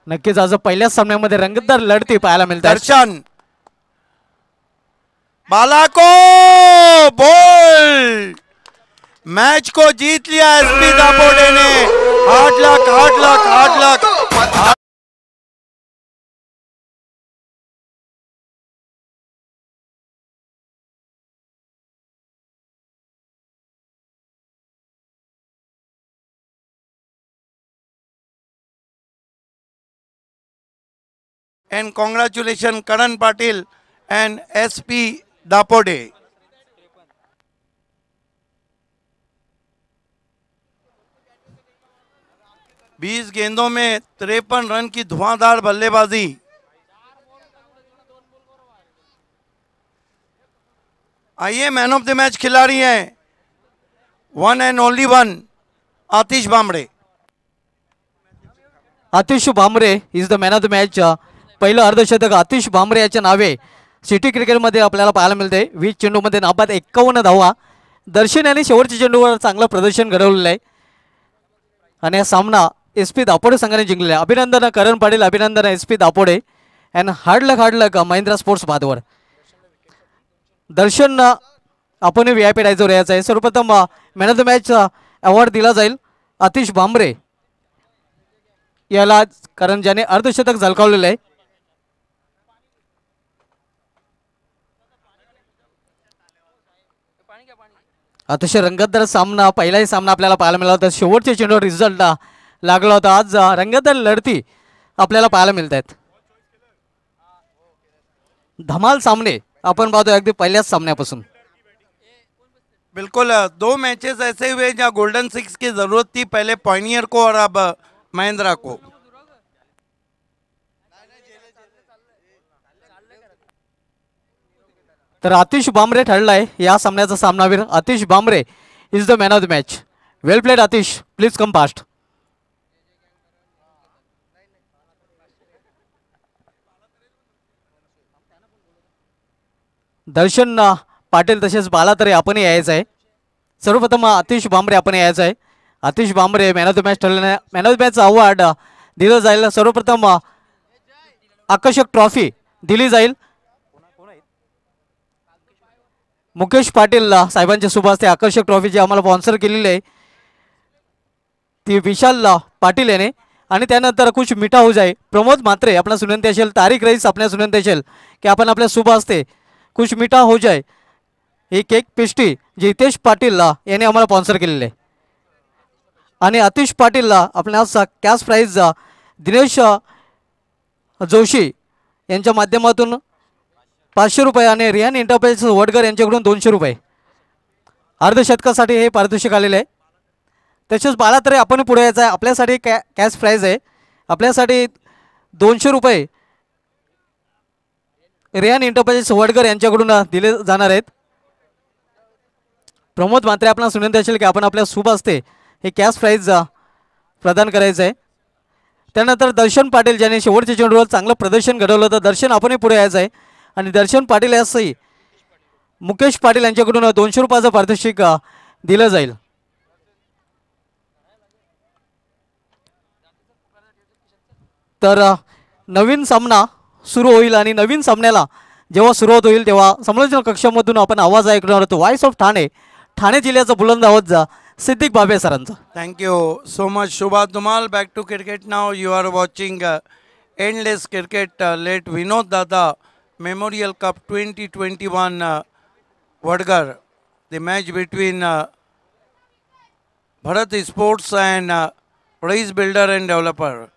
नक्कीच आज पहिल्याच सामन्यामध्ये रंगतदार लढती पाहायला मिळतात. दर्शन बाला को बोल. मैच को जीत लिया एसपी दापोडे ने. 8 lakh 8 lakh 8 lakh. And congratulations Karan Patil and SP Dapode. बीस गेंदों में 53 रन की धुआंधार बल्लेबाजी. आइए मैन ऑफ द मैच खिलाड़ी हैं one and only one Atish Bambade. Atish Bhambare is the man of the match. पहिलं अर्धशतक आतिश भांबरे याच्या नावे सिटी क्रिकेटमध्ये आपल्याला पाहायला मिळते. 20 चेंडूमध्ये नाबाद 51 धावा. दर्शन यांनी शेवटच्या चेंडूवर चांगलं प्रदर्शन घडवलेलं आहे आणि हा सामना एस पी दापोडे संघाने जिंकलेला आहे. अभिनंदन करण पाटील, अभिनंदन S P Dapode and hard luck Mahindra sports बादवर. दर्शन आपण व्ही आय पी डायचो यायचं आहे. सर्वप्रथम man of the match award दिला जाईल आतिश भांबरे याला, कारण ज्याने अर्धशतक झळकावलेलं आहे. अतिशय रंगतदार सामना, पहिलाही सामना आपल्याला पाहायला मिळाला होता. शेवटच्या चेंडूवर रिझल्ट लागला होता. आज रंगतदार लढती आपल्याला पाहायला मिळत आहेत. धमाल सामने आपण पाहतो अगदी पहिल्याच सामन्यापासून. बिल्कुल 2 मैचेस ऐसे हुए जहाँ गोल्डन सिक्स की ज़रूरत थी, पहले पॉइनियर को और अब महिंद्रा को. तर आतिश भांबरे ठरलाय या सामन्याचा सामनावीर. Atish Bhambare is the man of the match. Well played Atish, please come fast. Darshan Patil तसेच बालातरे आपण यायचं आहे. सर्वप्रथम आतिश भांबरे आपण यायचं आहे. Atish Bhambare man of the match ठरले. Man of the match award दिलं जाईल. सर्वप्रथम आकर्षक ट्रॉफी दिली जाईल. मुकेश पाटील साहेबांच्या शुभ हस्ते आकर्षक ट्रॉफी जी आम्हाला स्पॉन्सर केलेली आहे ती विशाल पाटील याने. आणि त्यानंतर कुछ मीठा हो जाए प्रमोद म्हात्रे आपला विनंती असेल, तारिक रईस आपल्या विनंती असेल की आपण आपल्या शुभ हस्ते कुछ मीठा हो जाए ही केक पेस्ट्री जी हितेश पाटील याने आम्हाला स्पॉन्सर केलेली आहे. आणि आतिश पाटीलला आपल्यास कॅश प्राईज दिनेश जोशी यांच्या माध्यमातून 500 रुपये आणि रियान एंटरप्राइज वडगर यांच्याकडून 200 रुपये अर्धशतकासाठी हे पारितोषिक आलेले आहे. तसेच बालातरे आपण पुढे यायचं आहे. आपल्यासाठी कॅश प्राईज आहे. आपल्यासाठी 200 रुपये रियान एंटरप्राइजेस वडगर यांच्याकडून दिले जाणार आहेत. प्रमोद म्हात्रे आपल्याला विनंती असेल की आपण आपल्या शुभ हस्ते हे कॅश प्राईज प्रदान करायचं आहे. त्यानंतर दर्शन पाटील ज्याने शेवटच्या चेंडूवर चांगलं प्रदर्शन घडवलं होतं, दर्शन आपणही पुढे यायचं आहे. आणि दर्शन पाटील यासही मुकेश पाटील यांच्याकडून 200 रुपयाचं पारितोषिक दिलं जाईल. तर नवीन सामना सुरू होईल आणि नवीन सामन्याला जेव्हा सुरुवात होईल तेव्हा समालोचन कक्षामधून आपण आवाज ऐकणार आहोत. व्हॉइस ऑफ ठाणे, ठाणे जिल्ह्याचा बुलंद आवाज सिद्दीक बाबे सरांचा. Thank you so much, Shubha Dhumal. Back to cricket now. You are watching endless cricket. Late Vinod Dada Memorial Cup 2021 Vadgar. The match between Bharat Sports and Race Builder and Developer.